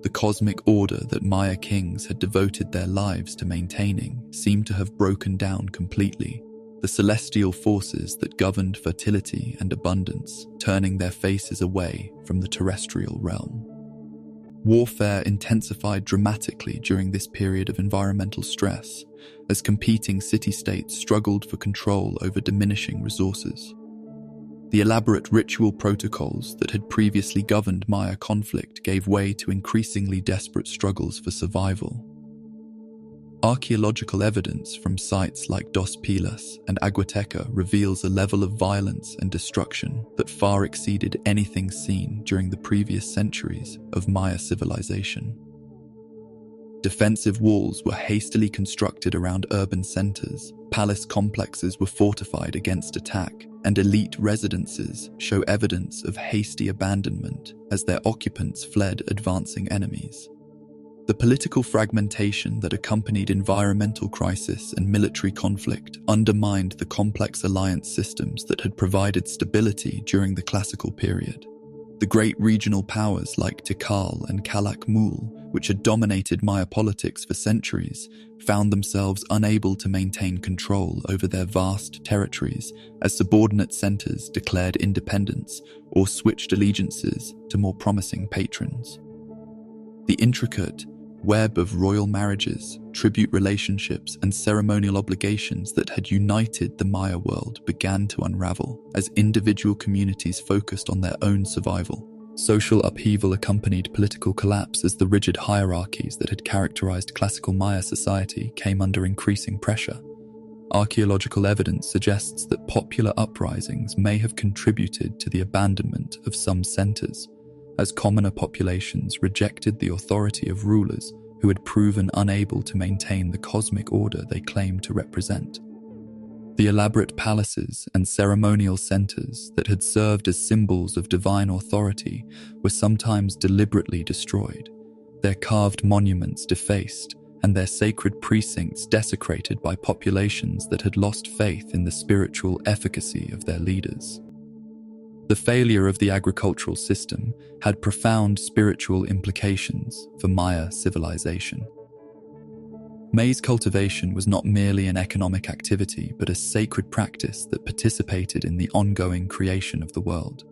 The cosmic order that Maya kings had devoted their lives to maintaining seemed to have broken down completely. The celestial forces that governed fertility and abundance, turning their faces away from the terrestrial realm. Warfare intensified dramatically during this period of environmental stress, as competing city-states struggled for control over diminishing resources. The elaborate ritual protocols that had previously governed Maya conflict gave way to increasingly desperate struggles for survival. Archaeological evidence from sites like Dos Pilas and Aguateca reveals a level of violence and destruction that far exceeded anything seen during the previous centuries of Maya civilization. Defensive walls were hastily constructed around urban centers, palace complexes were fortified against attack, and elite residences show evidence of hasty abandonment as their occupants fled advancing enemies. The political fragmentation that accompanied environmental crisis and military conflict undermined the complex alliance systems that had provided stability during the classical period. The great regional powers like Tikal and Kalak Mul, which had dominated Maya politics for centuries, found themselves unable to maintain control over their vast territories as subordinate centers declared independence or switched allegiances to more promising patrons. The intricate web of royal marriages, tribute relationships, and ceremonial obligations that had united the Maya world began to unravel as individual communities focused on their own survival. Social upheaval accompanied political collapse as the rigid hierarchies that had characterized classical Maya society came under increasing pressure. Archaeological evidence suggests that popular uprisings may have contributed to the abandonment of some centers, as commoner populations rejected the authority of rulers who had proven unable to maintain the cosmic order they claimed to represent. The elaborate palaces and ceremonial centers that had served as symbols of divine authority were sometimes deliberately destroyed, their carved monuments defaced, and their sacred precincts desecrated by populations that had lost faith in the spiritual efficacy of their leaders. The failure of the agricultural system had profound spiritual implications for Maya civilization. Maize cultivation was not merely an economic activity, but a sacred practice that participated in the ongoing creation of the world.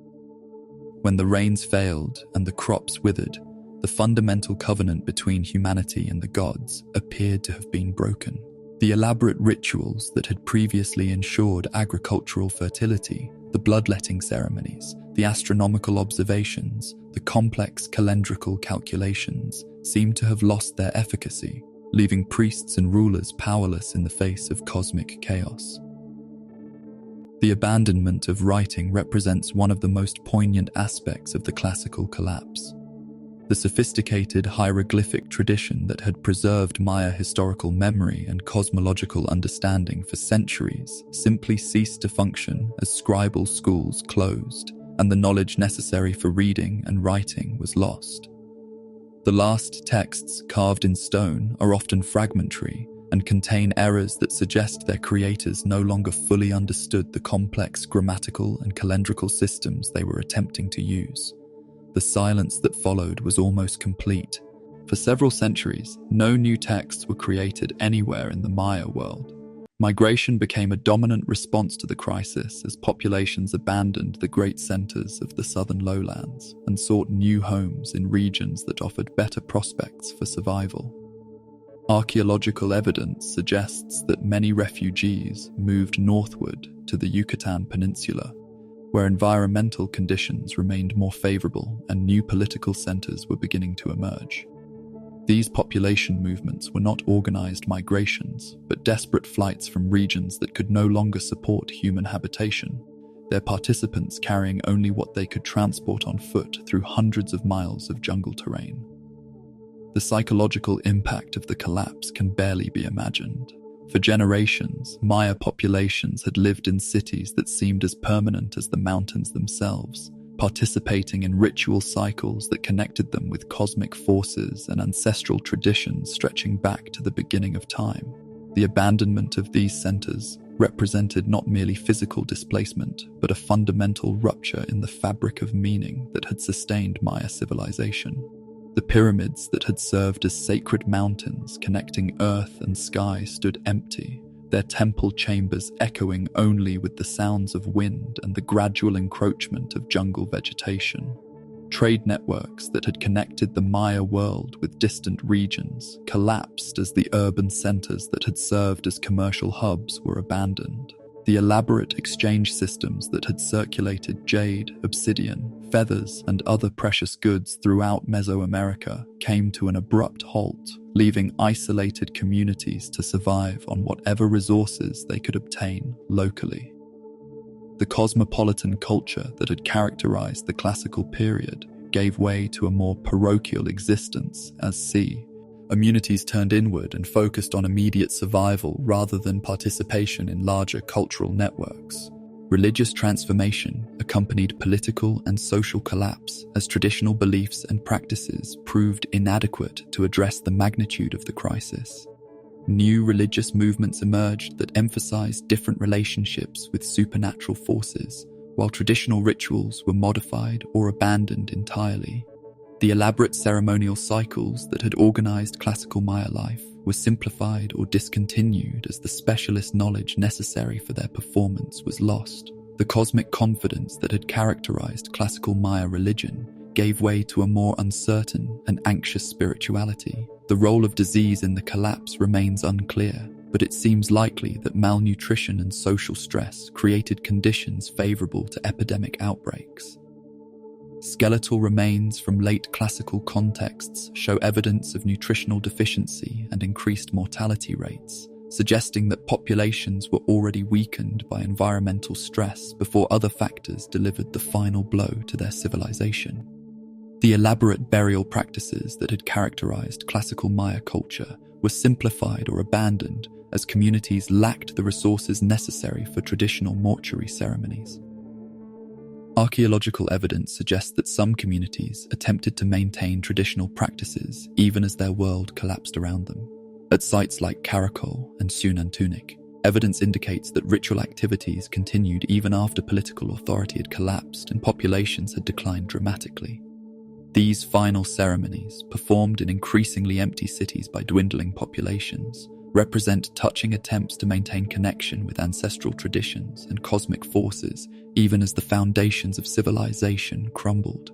When the rains failed and the crops withered, the fundamental covenant between humanity and the gods appeared to have been broken. The elaborate rituals that had previously ensured agricultural fertility, the bloodletting ceremonies, the astronomical observations, the complex calendrical calculations seemed to have lost their efficacy, leaving priests and rulers powerless in the face of cosmic chaos. The abandonment of writing represents one of the most poignant aspects of the classical collapse. The sophisticated hieroglyphic tradition that had preserved Maya historical memory and cosmological understanding for centuries simply ceased to function as scribal schools closed, and the knowledge necessary for reading and writing was lost. The last texts carved in stone are often fragmentary and contain errors that suggest their creators no longer fully understood the complex grammatical and calendrical systems they were attempting to use. The silence that followed was almost complete. For several centuries, no new texts were created anywhere in the Maya world. Migration became a dominant response to the crisis as populations abandoned the great centers of the southern lowlands and sought new homes in regions that offered better prospects for survival. Archaeological evidence suggests that many refugees moved northward to the Yucatan Peninsula, where environmental conditions remained more favorable and new political centers were beginning to emerge. These population movements were not organized migrations, but desperate flights from regions that could no longer support human habitation, their participants carrying only what they could transport on foot through hundreds of miles of jungle terrain. The psychological impact of the collapse can barely be imagined. For generations, Maya populations had lived in cities that seemed as permanent as the mountains themselves, participating in ritual cycles that connected them with cosmic forces and ancestral traditions stretching back to the beginning of time. The abandonment of these centers represented not merely physical displacement, but a fundamental rupture in the fabric of meaning that had sustained Maya civilization. The pyramids that had served as sacred mountains connecting earth and sky stood empty, their temple chambers echoing only with the sounds of wind and the gradual encroachment of jungle vegetation. Trade networks that had connected the Maya world with distant regions collapsed as the urban centers that had served as commercial hubs were abandoned. The elaborate exchange systems that had circulated jade, obsidian, feathers, and other precious goods throughout Mesoamerica came to an abrupt halt, leaving isolated communities to survive on whatever resources they could obtain locally. The cosmopolitan culture that had characterized the classical period gave way to a more parochial existence as communities turned inward and focused on immediate survival rather than participation in larger cultural networks. Religious transformation accompanied political and social collapse as traditional beliefs and practices proved inadequate to address the magnitude of the crisis. New religious movements emerged that emphasized different relationships with supernatural forces, while traditional rituals were modified or abandoned entirely. The elaborate ceremonial cycles that had organized classical Maya life were simplified or discontinued as the specialist knowledge necessary for their performance was lost. The cosmic confidence that had characterized classical Maya religion gave way to a more uncertain and anxious spirituality. The role of disease in the collapse remains unclear, but it seems likely that malnutrition and social stress created conditions favorable to epidemic outbreaks. Skeletal remains from late classical contexts show evidence of nutritional deficiency and increased mortality rates, suggesting that populations were already weakened by environmental stress before other factors delivered the final blow to their civilization. The elaborate burial practices that had characterized classical Maya culture were simplified or abandoned as communities lacked the resources necessary for traditional mortuary ceremonies. Archaeological evidence suggests that some communities attempted to maintain traditional practices even as their world collapsed around them. At sites like Karakol and Sunantunik, evidence indicates that ritual activities continued even after political authority had collapsed and populations had declined dramatically. These final ceremonies, performed in increasingly empty cities by dwindling populations, represent touching attempts to maintain connection with ancestral traditions and cosmic forces even as the foundations of civilization crumbled.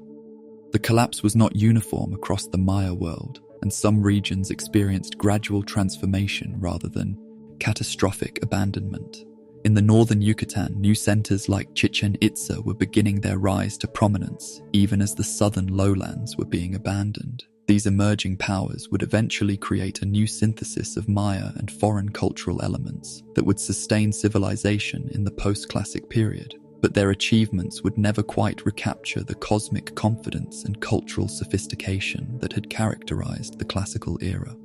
The collapse was not uniform across the Maya world, and some regions experienced gradual transformation rather than catastrophic abandonment. In the northern Yucatan, new centers like Chichen Itza were beginning their rise to prominence, even as the southern lowlands were being abandoned. These emerging powers would eventually create a new synthesis of Maya and foreign cultural elements that would sustain civilization in the post-classic period, but their achievements would never quite recapture the cosmic confidence and cultural sophistication that had characterized the classical era.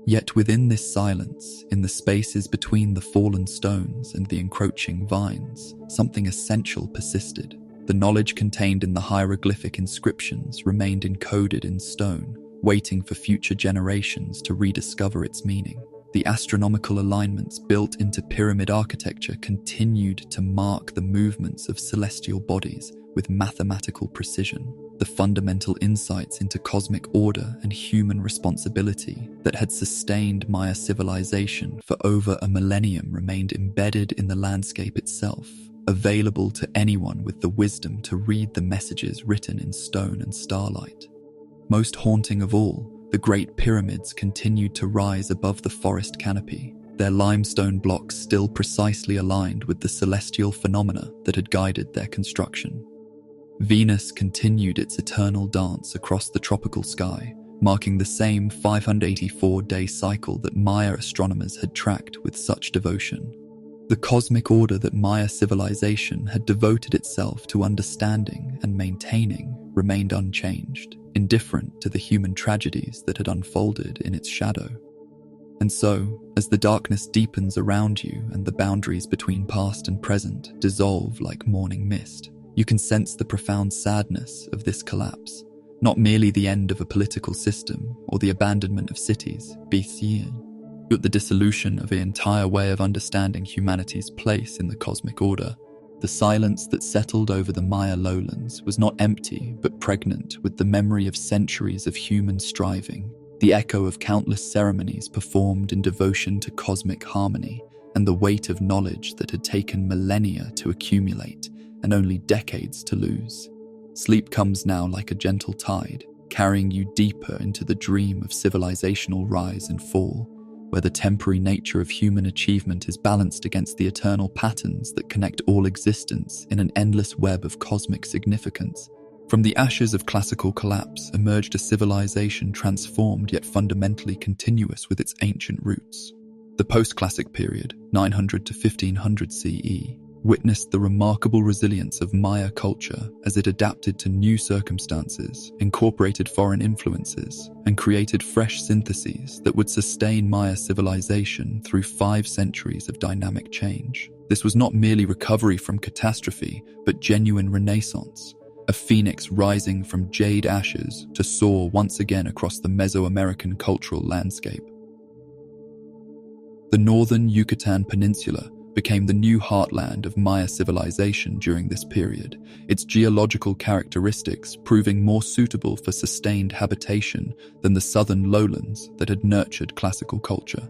Yet within this silence, in the spaces between the fallen stones and the encroaching vines, something essential persisted. The knowledge contained in the hieroglyphic inscriptions remained encoded in stone, waiting for future generations to rediscover its meaning. The astronomical alignments built into pyramid architecture continued to mark the movements of celestial bodies with mathematical precision. The fundamental insights into cosmic order and human responsibility that had sustained Maya civilization for over a millennium remained embedded in the landscape itself, available to anyone with the wisdom to read the messages written in stone and starlight. Most haunting of all, the Great Pyramids continued to rise above the forest canopy, their limestone blocks still precisely aligned with the celestial phenomena that had guided their construction. Venus continued its eternal dance across the tropical sky, marking the same 584-day cycle that Maya astronomers had tracked with such devotion. The cosmic order that Maya civilization had devoted itself to understanding and maintaining remained unchanged, indifferent to the human tragedies that had unfolded in its shadow. And so, as the darkness deepens around you and the boundaries between past and present dissolve like morning mist, you can sense the profound sadness of this collapse, not merely the end of a political system or the abandonment of cities, but the dissolution of the entire way of understanding humanity's place in the cosmic order. The silence that settled over the Maya lowlands was not empty but pregnant with the memory of centuries of human striving, the echo of countless ceremonies performed in devotion to cosmic harmony, and the weight of knowledge that had taken millennia to accumulate and only decades to lose. Sleep comes now like a gentle tide, carrying you deeper into the dream of civilizational rise and fall, where the temporary nature of human achievement is balanced against the eternal patterns that connect all existence in an endless web of cosmic significance. From the ashes of classical collapse emerged a civilization transformed yet fundamentally continuous with its ancient roots. The Postclassic period, 900 to 1500 CE, witnessed the remarkable resilience of Maya culture as it adapted to new circumstances, incorporated foreign influences, and created fresh syntheses that would sustain Maya civilization through 5 centuries of dynamic change. This was not merely recovery from catastrophe, but genuine renaissance, a phoenix rising from Jade ashes to soar once again across the Mesoamerican cultural landscape. The northern Yucatan Peninsula became the new heartland of Maya civilization during this period, its geological characteristics proving more suitable for sustained habitation than the southern lowlands that had nurtured classical culture.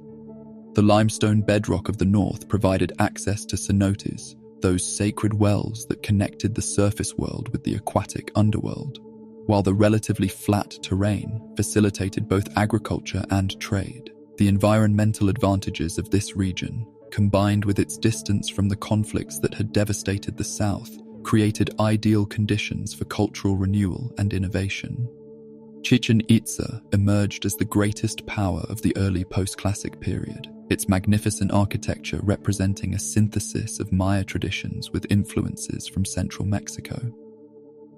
The limestone bedrock of the north provided access to cenotes, those sacred wells that connected the surface world with the aquatic underworld, while the relatively flat terrain facilitated both agriculture and trade. The environmental advantages of this region, combined with its distance from the conflicts that had devastated the South, created ideal conditions for cultural renewal and innovation. Chichen Itza emerged as the greatest power of the early post-classic period, its magnificent architecture representing a synthesis of Maya traditions with influences from central Mexico.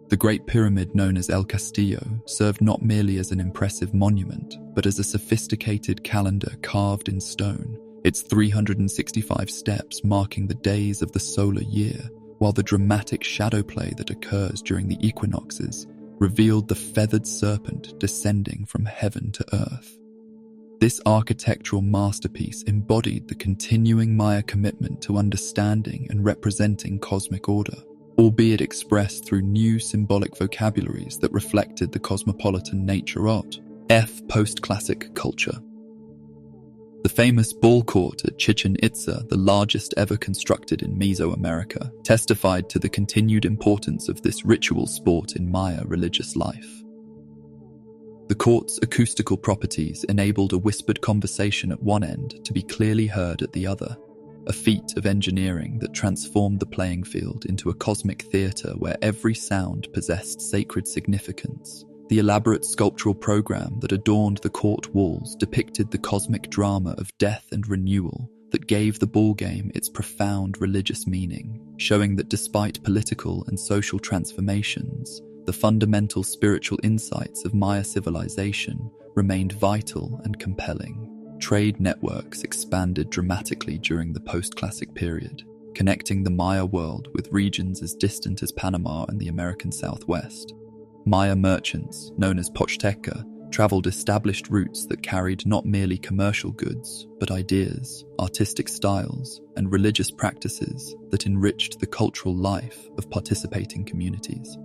The Great Pyramid known as El Castillo served not merely as an impressive monument, but as a sophisticated calendar carved in stone, its 365 steps marking the days of the solar year, while the dramatic shadow play that occurs during the equinoxes revealed the feathered serpent descending from heaven to earth. This architectural masterpiece embodied the continuing Maya commitment to understanding and representing cosmic order, albeit expressed through new symbolic vocabularies that reflected the cosmopolitan nature of post-classic culture. The famous ball court at Chichen Itza, the largest ever constructed in Mesoamerica, testified to the continued importance of this ritual sport in Maya religious life. The court's acoustical properties enabled a whispered conversation at one end to be clearly heard at the other, a feat of engineering that transformed the playing field into a cosmic theatre where every sound possessed sacred significance. The elaborate sculptural program that adorned the court walls depicted the cosmic drama of death and renewal that gave the ball game its profound religious meaning, showing that despite political and social transformations, the fundamental spiritual insights of Maya civilization remained vital and compelling. Trade networks expanded dramatically during the post-classic period, connecting the Maya world with regions as distant as Panama and the American Southwest. Maya merchants, known as Pozteca, traveled established routes that carried not merely commercial goods, but ideas, artistic styles, and religious practices that enriched the cultural life of participating communities.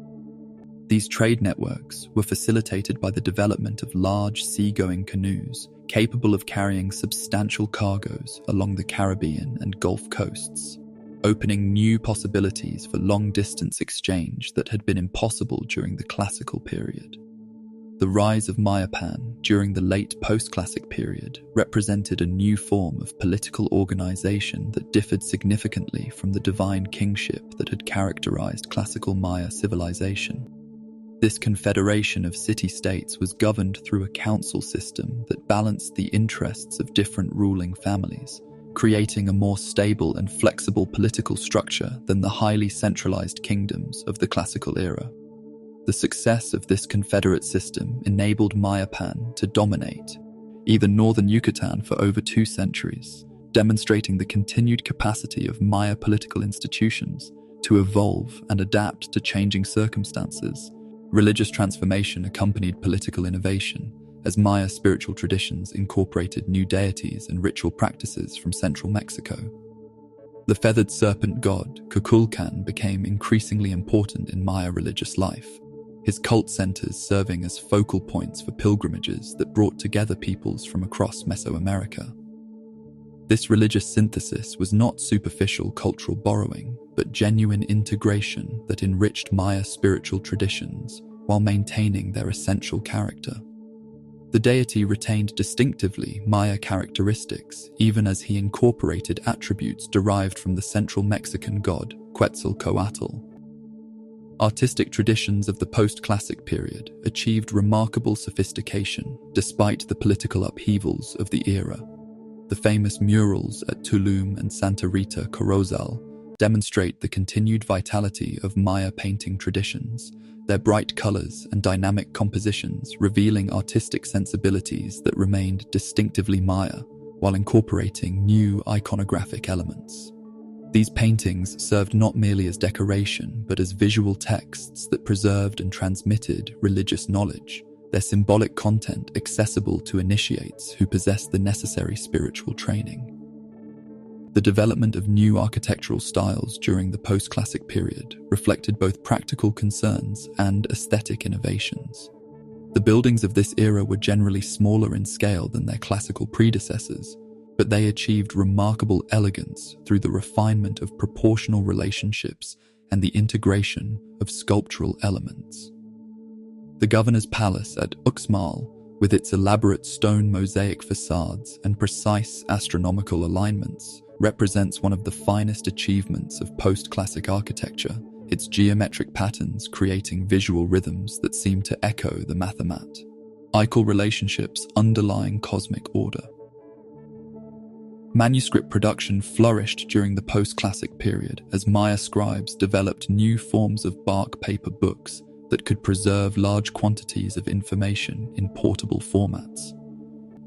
These trade networks were facilitated by the development of large seagoing canoes capable of carrying substantial cargoes along the Caribbean and Gulf coasts, opening new possibilities for long-distance exchange that had been impossible during the classical period. The rise of Mayapan during the late post-classic period represented a new form of political organization that differed significantly from the divine kingship that had characterized classical Maya civilization. This confederation of city-states was governed through a council system that balanced the interests of different ruling families, creating a more stable and flexible political structure than the highly centralized kingdoms of the classical era. The success of this confederate system enabled Mayapan to dominate even northern Yucatan for over 2 centuries, demonstrating the continued capacity of Maya political institutions to evolve and adapt to changing circumstances. Religious transformation accompanied political innovation, as Maya spiritual traditions incorporated new deities and ritual practices from central Mexico. The feathered serpent god, Kukulkan, became increasingly important in Maya religious life, his cult centers serving as focal points for pilgrimages that brought together peoples from across Mesoamerica. This religious synthesis was not superficial cultural borrowing, but genuine integration that enriched Maya spiritual traditions while maintaining their essential character. The deity retained distinctively Maya characteristics, even as he incorporated attributes derived from the central Mexican god, Quetzalcoatl. Artistic traditions of the post-classic period achieved remarkable sophistication despite the political upheavals of the era. The famous murals at Tulum and Santa Rita Corozal demonstrate the continued vitality of Maya painting traditions, their bright colors and dynamic compositions revealing artistic sensibilities that remained distinctively Maya while incorporating new iconographic elements. These paintings served not merely as decoration, but as visual texts that preserved and transmitted religious knowledge, their symbolic content accessible to initiates who possessed the necessary spiritual training. The development of new architectural styles during the post-classic period reflected both practical concerns and aesthetic innovations. The buildings of this era were generally smaller in scale than their classical predecessors, but they achieved remarkable elegance through the refinement of proportional relationships and the integration of sculptural elements. The governor's palace at Uxmal, with its elaborate stone mosaic facades and precise astronomical alignments, represents one of the finest achievements of post-classic architecture, its geometric patterns creating visual rhythms that seem to echo the mathematical relationships underlying cosmic order. Manuscript production flourished during the post-classic period as Maya scribes developed new forms of bark paper books that could preserve large quantities of information in portable formats.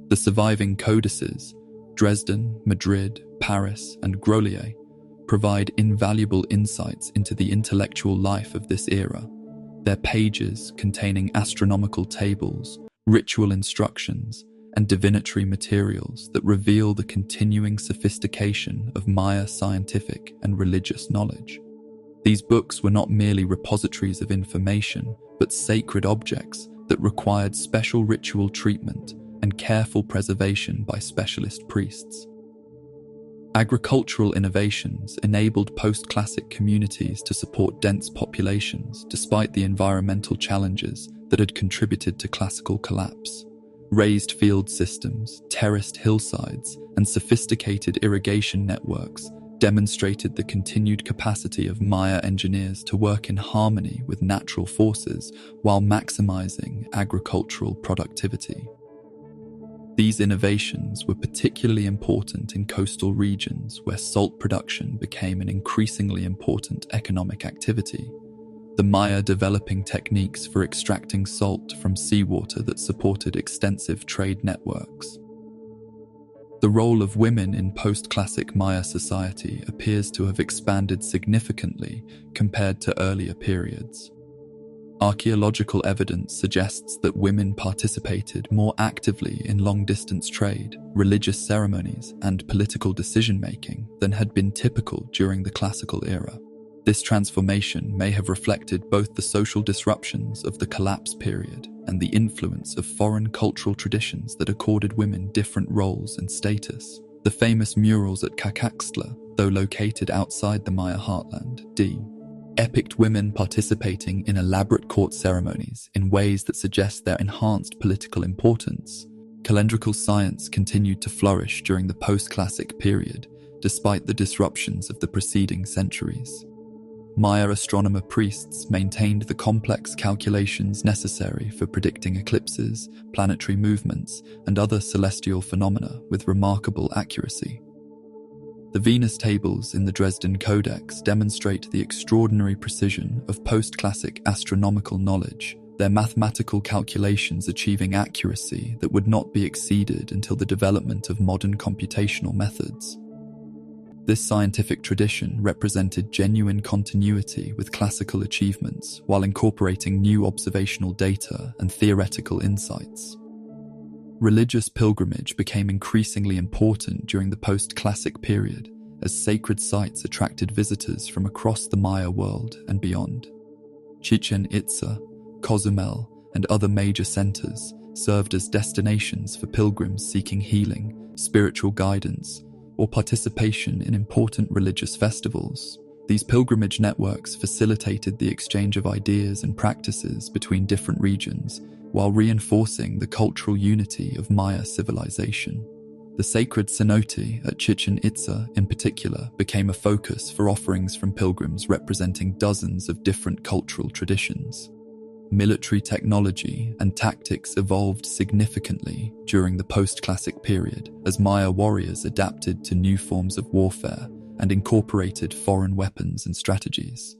The surviving codices, Dresden, Madrid, Paris, and Grolier, provide invaluable insights into the intellectual life of this era, their pages containing astronomical tables, ritual instructions, and divinatory materials that reveal the continuing sophistication of Maya scientific and religious knowledge. These books were not merely repositories of information, but sacred objects that required special ritual treatment and careful preservation by specialist priests. Agricultural innovations enabled post-classic communities to support dense populations despite the environmental challenges that had contributed to classical collapse. Raised field systems, terraced hillsides, and sophisticated irrigation networks demonstrated the continued capacity of Maya engineers to work in harmony with natural forces while maximizing agricultural productivity. These innovations were particularly important in coastal regions where salt production became an increasingly important economic activity, the Maya developing techniques for extracting salt from seawater that supported extensive trade networks. The role of women in post-classic Maya society appears to have expanded significantly compared to earlier periods. Archaeological evidence suggests that women participated more actively in long-distance trade, religious ceremonies, and political decision-making than had been typical during the classical era. This transformation may have reflected both the social disruptions of the collapse period and the influence of foreign cultural traditions that accorded women different roles and status. The famous murals at Cacaxtla, though located outside the Maya heartland, depict women participating in elaborate court ceremonies in ways that suggest their enhanced political importance. Calendrical science continued to flourish during the post-classic period, despite the disruptions of the preceding centuries. Maya astronomer priests maintained the complex calculations necessary for predicting eclipses, planetary movements, and other celestial phenomena with remarkable accuracy. The Venus tables in the Dresden Codex demonstrate the extraordinary precision of post-classic astronomical knowledge, their mathematical calculations achieving accuracy that would not be exceeded until the development of modern computational methods. This scientific tradition represented genuine continuity with classical achievements while incorporating new observational data and theoretical insights. Religious pilgrimage became increasingly important during the post-classic period as sacred sites attracted visitors from across the Maya world and beyond. Chichen Itza, Cozumel, and other major centers served as destinations for pilgrims seeking healing, spiritual guidance, or participation in important religious festivals. These pilgrimage networks facilitated the exchange of ideas and practices between different regions while reinforcing the cultural unity of Maya civilization. The sacred cenote at Chichen Itza, in particular, became a focus for offerings from pilgrims representing dozens of different cultural traditions. Military technology and tactics evolved significantly during the post-classic period as Maya warriors adapted to new forms of warfare and incorporated foreign weapons and strategies.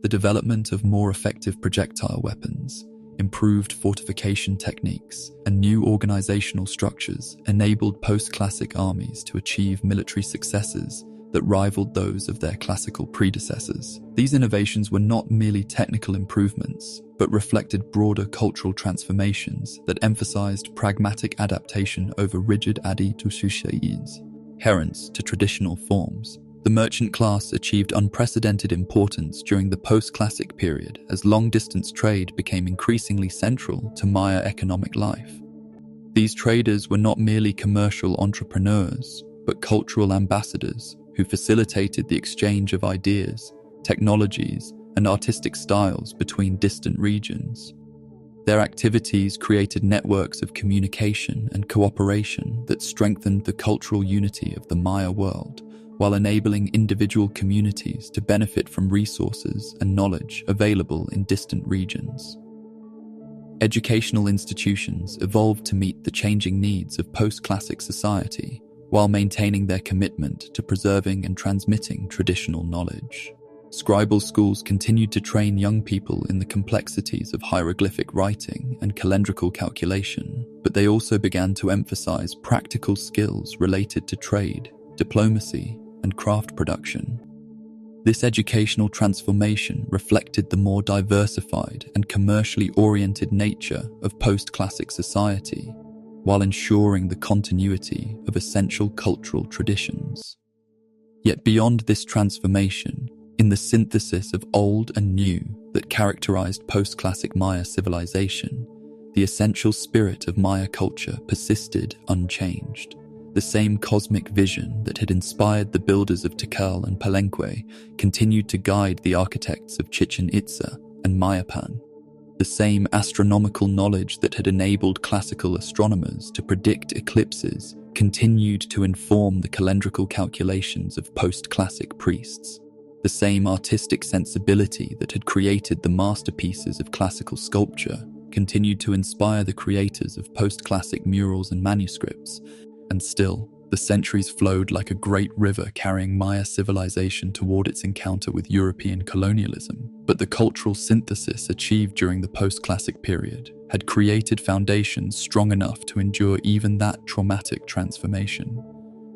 The development of more effective projectile weapons, improved fortification techniques, and new organizational structures enabled post-classic armies to achieve military successes that rivaled those of their classical predecessors. These innovations were not merely technical improvements, but reflected broader cultural transformations that emphasized pragmatic adaptation over rigid adherence to traditional forms. The merchant class achieved unprecedented importance during the post-classic period as long-distance trade became increasingly central to Maya economic life. These traders were not merely commercial entrepreneurs, but cultural ambassadors who facilitated the exchange of ideas, technologies, and artistic styles between distant regions. Their activities created networks of communication and cooperation that strengthened the cultural unity of the Maya world, while enabling individual communities to benefit from resources and knowledge available in distant regions. Educational institutions evolved to meet the changing needs of post-classic society, while maintaining their commitment to preserving and transmitting traditional knowledge. Scribal schools continued to train young people in the complexities of hieroglyphic writing and calendrical calculation, but they also began to emphasize practical skills related to trade, diplomacy, and craft production. This educational transformation reflected the more diversified and commercially oriented nature of post-classic society, while ensuring the continuity of essential cultural traditions. Yet beyond this transformation, in the synthesis of old and new that characterized post-classic Maya civilization, the essential spirit of Maya culture persisted unchanged. The same cosmic vision that had inspired the builders of Tikal and Palenque continued to guide the architects of Chichen Itza and Mayapan. The same astronomical knowledge that had enabled classical astronomers to predict eclipses continued to inform the calendrical calculations of post-classic priests. The same artistic sensibility that had created the masterpieces of classical sculpture continued to inspire the creators of post-classic murals and manuscripts, and still, the centuries flowed like a great river carrying Maya civilization toward its encounter with European colonialism. But the cultural synthesis achieved during the post-classic period had created foundations strong enough to endure even that traumatic transformation.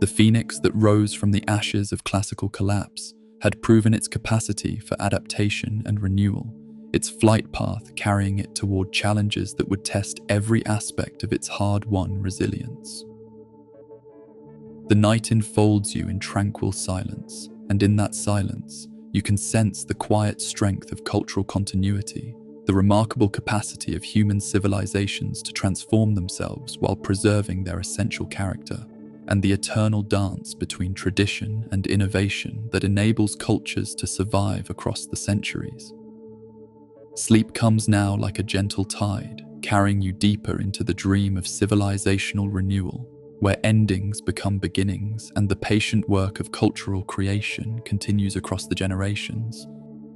The phoenix that rose from the ashes of classical collapse had proven its capacity for adaptation and renewal, its flight path carrying it toward challenges that would test every aspect of its hard-won resilience. The night enfolds you in tranquil silence, and in that silence, you can sense the quiet strength of cultural continuity, the remarkable capacity of human civilizations to transform themselves while preserving their essential character, and the eternal dance between tradition and innovation that enables cultures to survive across the centuries. Sleep comes now like a gentle tide, carrying you deeper into the dream of civilizational renewal. where endings become beginnings and the patient work of cultural creation continues across the generations.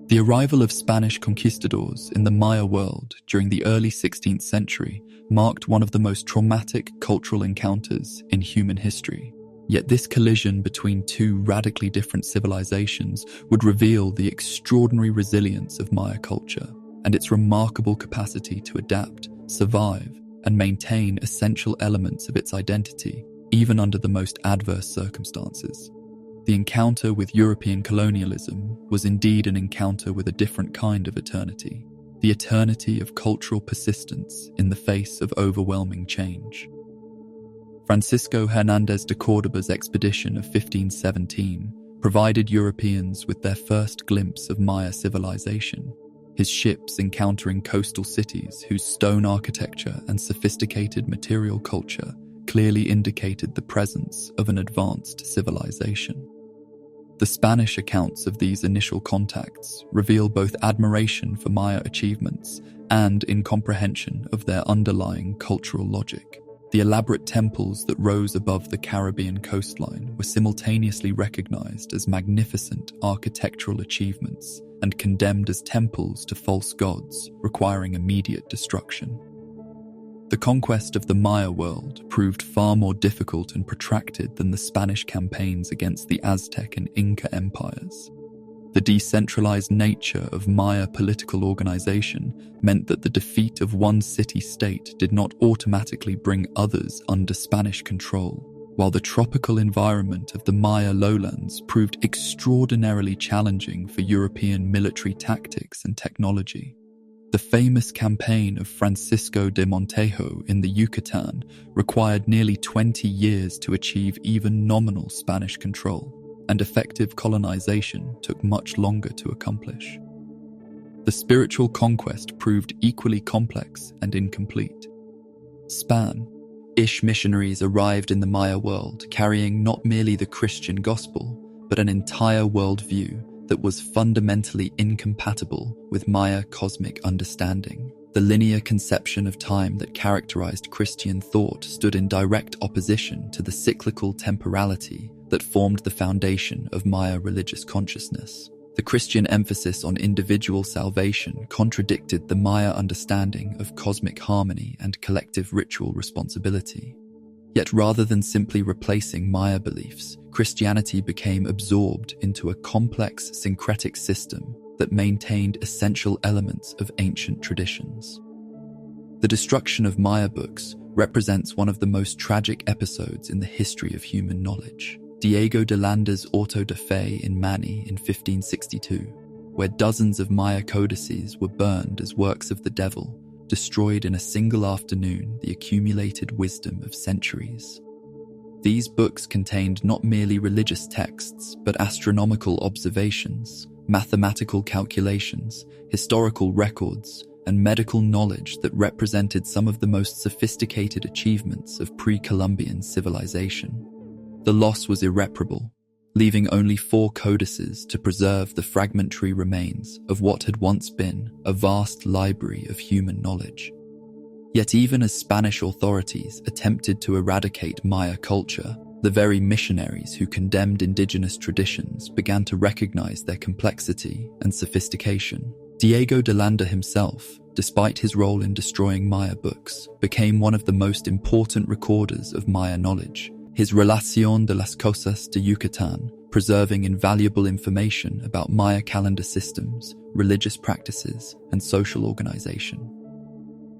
The arrival of Spanish conquistadors in the Maya world during the early 16th century marked one of the most traumatic cultural encounters in human history. Yet this collision between two radically different civilizations would reveal the extraordinary resilience of Maya culture and its remarkable capacity to adapt, survive, and maintain essential elements of its identity, even under the most adverse circumstances. The encounter with European colonialism was indeed an encounter with a different kind of eternity, the eternity of cultural persistence in the face of overwhelming change. Francisco Hernández de Córdoba's expedition of 1517 provided Europeans with their first glimpse of Maya civilization, his ships encountering coastal cities whose stone architecture and sophisticated material culture clearly indicated the presence of an advanced civilization. The Spanish accounts of these initial contacts reveal both admiration for Maya achievements and incomprehension of their underlying cultural logic. The elaborate temples that rose above the Caribbean coastline were simultaneously recognized as magnificent architectural achievements and condemned as temples to false gods, requiring immediate destruction. The conquest of the Maya world proved far more difficult and protracted than the Spanish campaigns against the Aztec and Inca empires. The decentralized nature of Maya political organization meant that the defeat of one city-state did not automatically bring others under Spanish control, while the tropical environment of the Maya lowlands proved extraordinarily challenging for European military tactics and technology. The famous campaign of Francisco de Montejo in the Yucatan required nearly 20 years to achieve even nominal Spanish control, and effective colonization took much longer to accomplish. The spiritual conquest proved equally complex and incomplete. Spanish missionaries arrived in the Maya world carrying not merely the Christian gospel, but an entire worldview that was fundamentally incompatible with Maya cosmic understanding. The linear conception of time that characterized Christian thought stood in direct opposition to the cyclical temporality that formed the foundation of Maya religious consciousness. The Christian emphasis on individual salvation contradicted the Maya understanding of cosmic harmony and collective ritual responsibility. Yet rather than simply replacing Maya beliefs, Christianity became absorbed into a complex syncretic system that maintained essential elements of ancient traditions. The destruction of Maya books represents one of the most tragic episodes in the history of human knowledge. Diego de Landa's Auto de Fe in Mani in 1562, where dozens of Maya codices were burned as works of the devil, destroyed in a single afternoon the accumulated wisdom of centuries. These books contained not merely religious texts, but astronomical observations, mathematical calculations, historical records, and medical knowledge that represented some of the most sophisticated achievements of pre-Columbian civilization. The loss was irreparable, leaving only 4 codices to preserve the fragmentary remains of what had once been a vast library of human knowledge. Yet even as Spanish authorities attempted to eradicate Maya culture, the very missionaries who condemned indigenous traditions began to recognize their complexity and sophistication. Diego de Landa himself, despite his role in destroying Maya books, became one of the most important recorders of Maya knowledge. His Relación de las Cosas de Yucatán, preserving invaluable information about Maya calendar systems, religious practices, and social organization.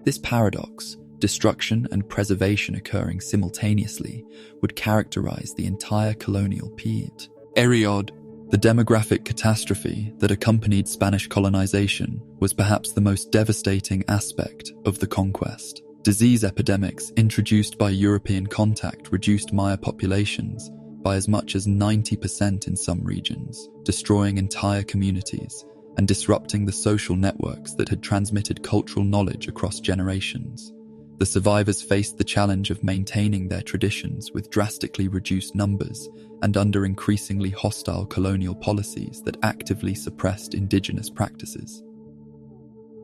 This paradox, destruction and preservation occurring simultaneously, would characterize the entire colonial period. The demographic catastrophe that accompanied Spanish colonization was perhaps the most devastating aspect of the conquest. Disease epidemics introduced by European contact reduced Maya populations by as much as 90% in some regions, destroying entire communities and disrupting the social networks that had transmitted cultural knowledge across generations. The survivors faced the challenge of maintaining their traditions with drastically reduced numbers and under increasingly hostile colonial policies that actively suppressed indigenous practices.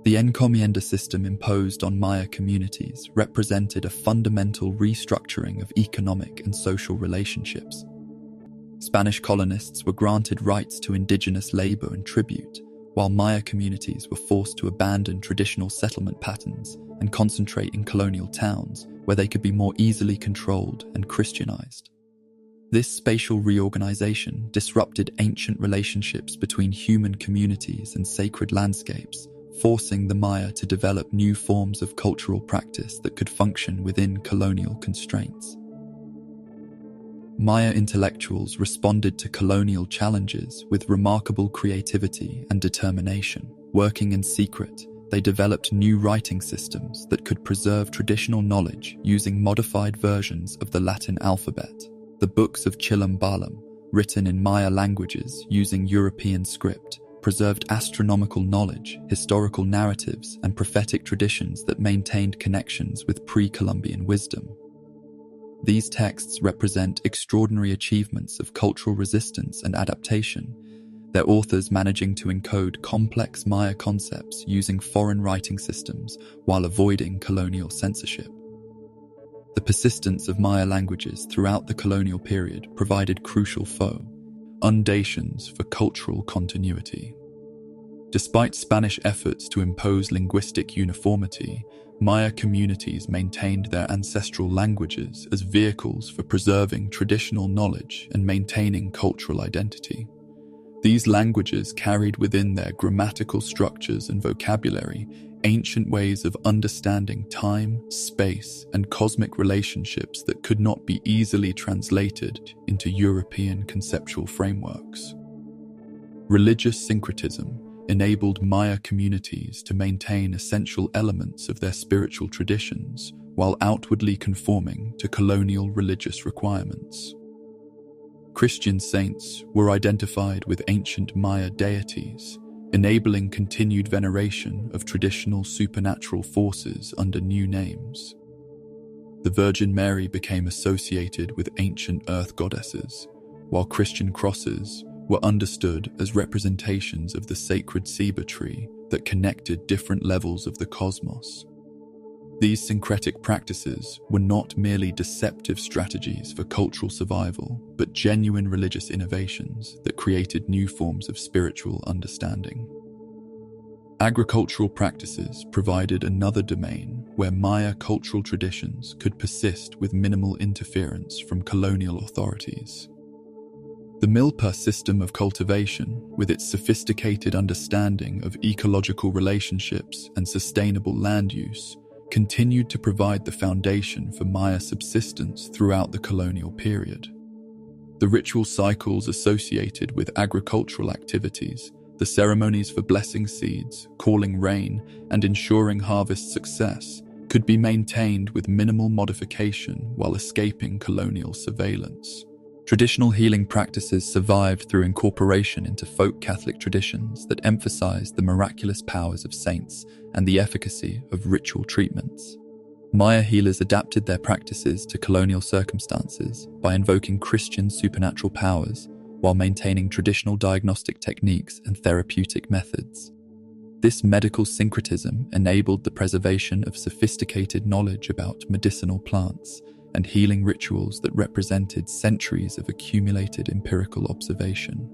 The The encomienda system imposed on Maya communities represented a fundamental restructuring of economic and social relationships. Spanish colonists were granted rights to indigenous labor and tribute, while Maya communities were forced to abandon traditional settlement patterns and concentrate in colonial towns where they could be more easily controlled and Christianized. This spatial reorganization disrupted ancient relationships between human communities and sacred landscapes, forcing the Maya to develop new forms of cultural practice that could function within colonial constraints. Maya intellectuals responded to colonial challenges with remarkable creativity and determination. Working in secret, they developed new writing systems that could preserve traditional knowledge using modified versions of the Latin alphabet. The books of Chilambalam, written in Maya languages using European script, preserved astronomical knowledge, historical narratives, and prophetic traditions that maintained connections with pre-Columbian wisdom. These texts represent extraordinary achievements of cultural resistance and adaptation, their authors managing to encode complex Maya concepts using foreign writing systems while avoiding colonial censorship. The persistence of Maya languages throughout the colonial period provided crucial foundations for cultural continuity. Despite Spanish efforts to impose linguistic uniformity, Maya communities maintained their ancestral languages as vehicles for preserving traditional knowledge and maintaining cultural identity. These languages carried within their grammatical structures and vocabulary ancient ways of understanding time, space, and cosmic relationships that could not be easily translated into European conceptual frameworks. Religious syncretism enabled Maya communities to maintain essential elements of their spiritual traditions while outwardly conforming to colonial religious requirements. Christian saints were identified with ancient Maya deities, enabling continued veneration of traditional supernatural forces under new names. The Virgin Mary became associated with ancient earth goddesses, while Christian crosses were understood as representations of the sacred ceiba tree that connected different levels of the cosmos. These syncretic practices were not merely deceptive strategies for cultural survival, but genuine religious innovations that created new forms of spiritual understanding. Agricultural practices provided another domain where Maya cultural traditions could persist with minimal interference from colonial authorities. The Milpa system of cultivation, with its sophisticated understanding of ecological relationships and sustainable land use, continued to provide the foundation for Maya subsistence throughout the colonial period. The ritual cycles associated with agricultural activities, the ceremonies for blessing seeds, calling rain, and ensuring harvest success, could be maintained with minimal modification while escaping colonial surveillance. Traditional healing practices survived through incorporation into folk Catholic traditions that emphasized the miraculous powers of saints and the efficacy of ritual treatments. Maya healers adapted their practices to colonial circumstances by invoking Christian supernatural powers while maintaining traditional diagnostic techniques and therapeutic methods. This medical syncretism enabled the preservation of sophisticated knowledge about medicinal plants and healing rituals that represented centuries of accumulated empirical observation.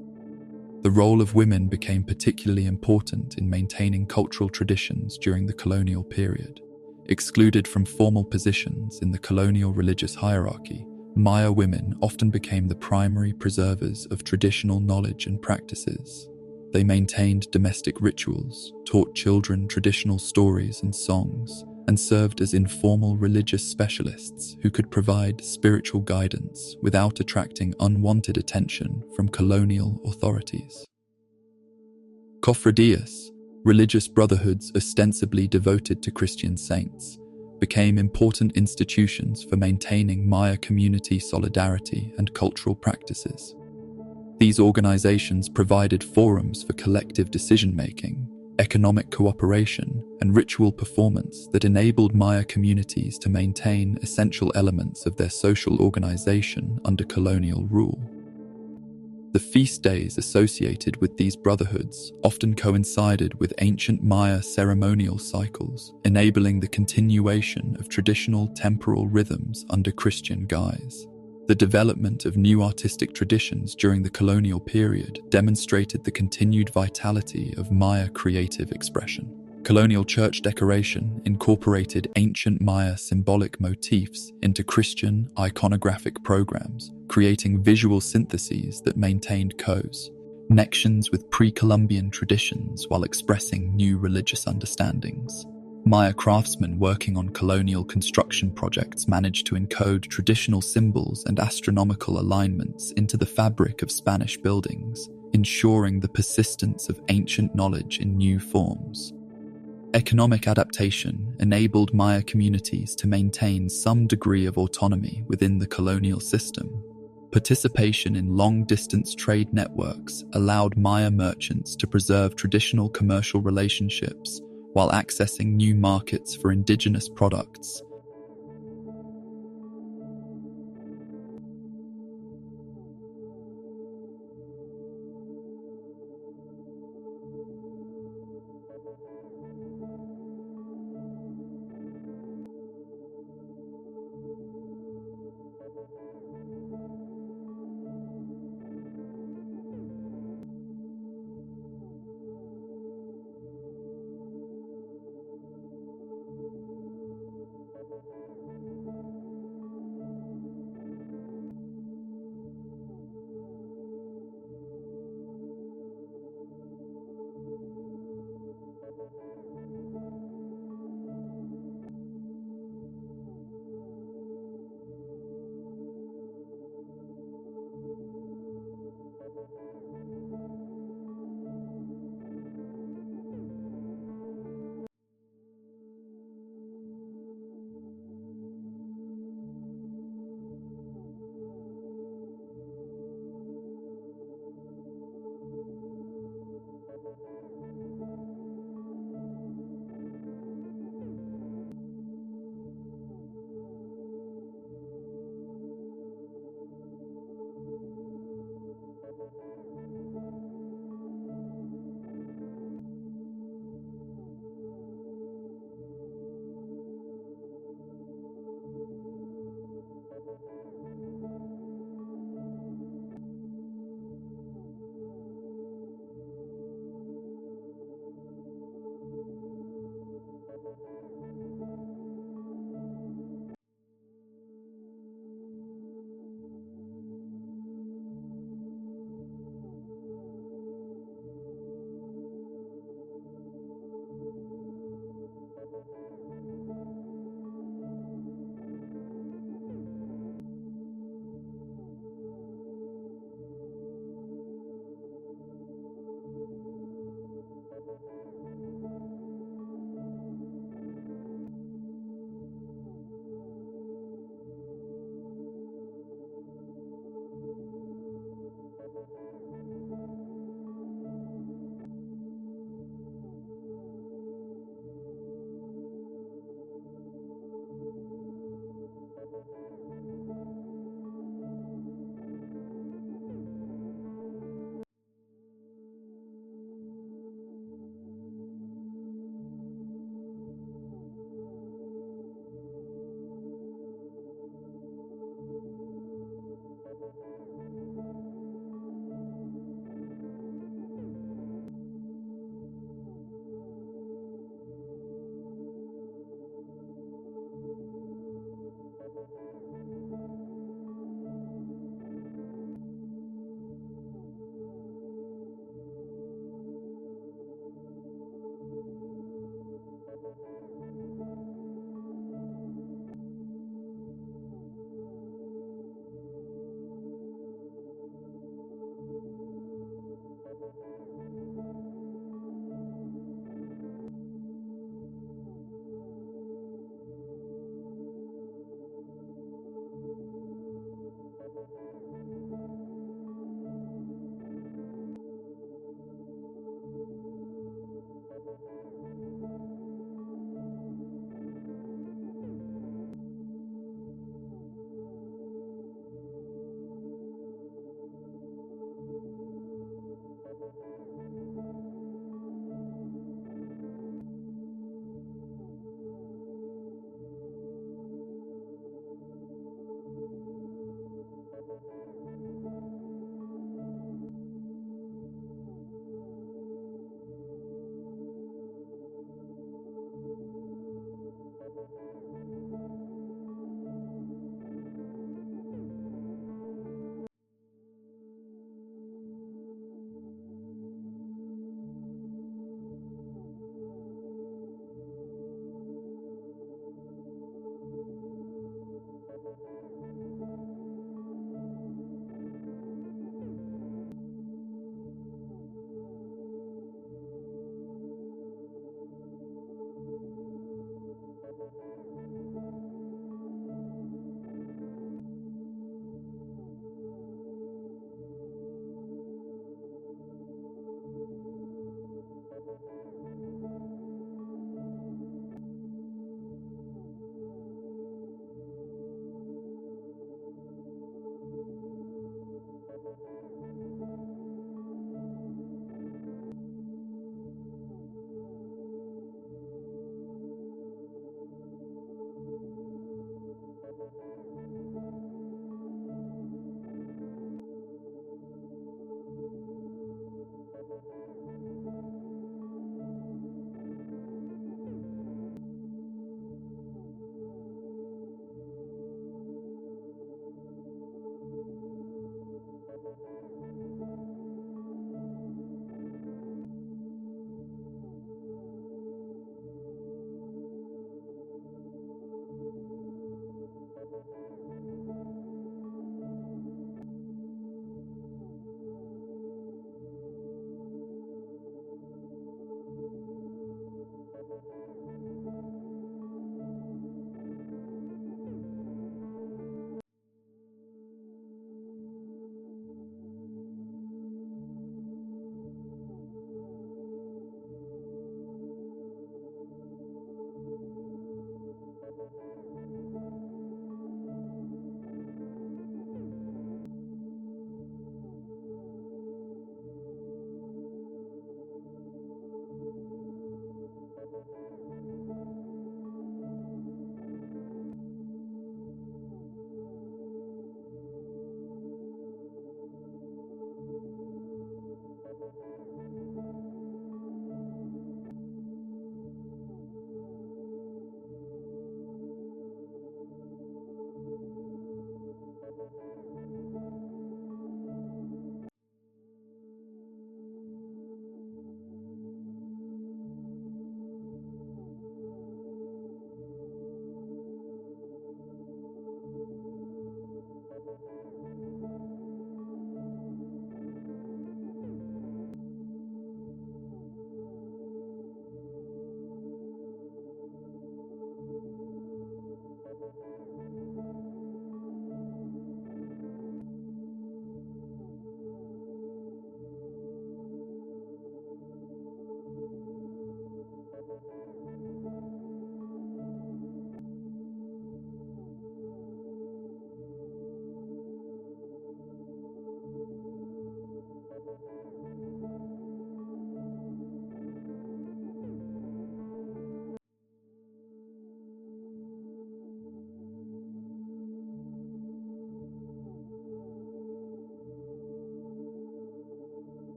The role of women became particularly important in maintaining cultural traditions during the colonial period. Excluded from formal positions in the colonial religious hierarchy, Maya women often became the primary preservers of traditional knowledge and practices. They maintained domestic rituals, taught children traditional stories and songs, and served as informal religious specialists who could provide spiritual guidance without attracting unwanted attention from colonial authorities. Cofradías, religious brotherhoods ostensibly devoted to Christian saints, became important institutions for maintaining Maya community solidarity and cultural practices. These organizations provided forums for collective decision-making, economic cooperation, and ritual performance that enabled Maya communities to maintain essential elements of their social organization under colonial rule. The feast days associated with these brotherhoods often coincided with ancient Maya ceremonial cycles, enabling the continuation of traditional temporal rhythms under Christian guise. The development of new artistic traditions during the colonial period demonstrated the continued vitality of Maya creative expression. Colonial church decoration incorporated ancient Maya symbolic motifs into Christian iconographic programs, creating visual syntheses that maintained connections with pre-Columbian traditions while expressing new religious understandings. Maya craftsmen working on colonial construction projects managed to encode traditional symbols and astronomical alignments into the fabric of Spanish buildings, ensuring the persistence of ancient knowledge in new forms. Economic adaptation enabled Maya communities to maintain some degree of autonomy within the colonial system. Participation in long-distance trade networks allowed Maya merchants to preserve traditional commercial relationships while accessing new markets for indigenous products,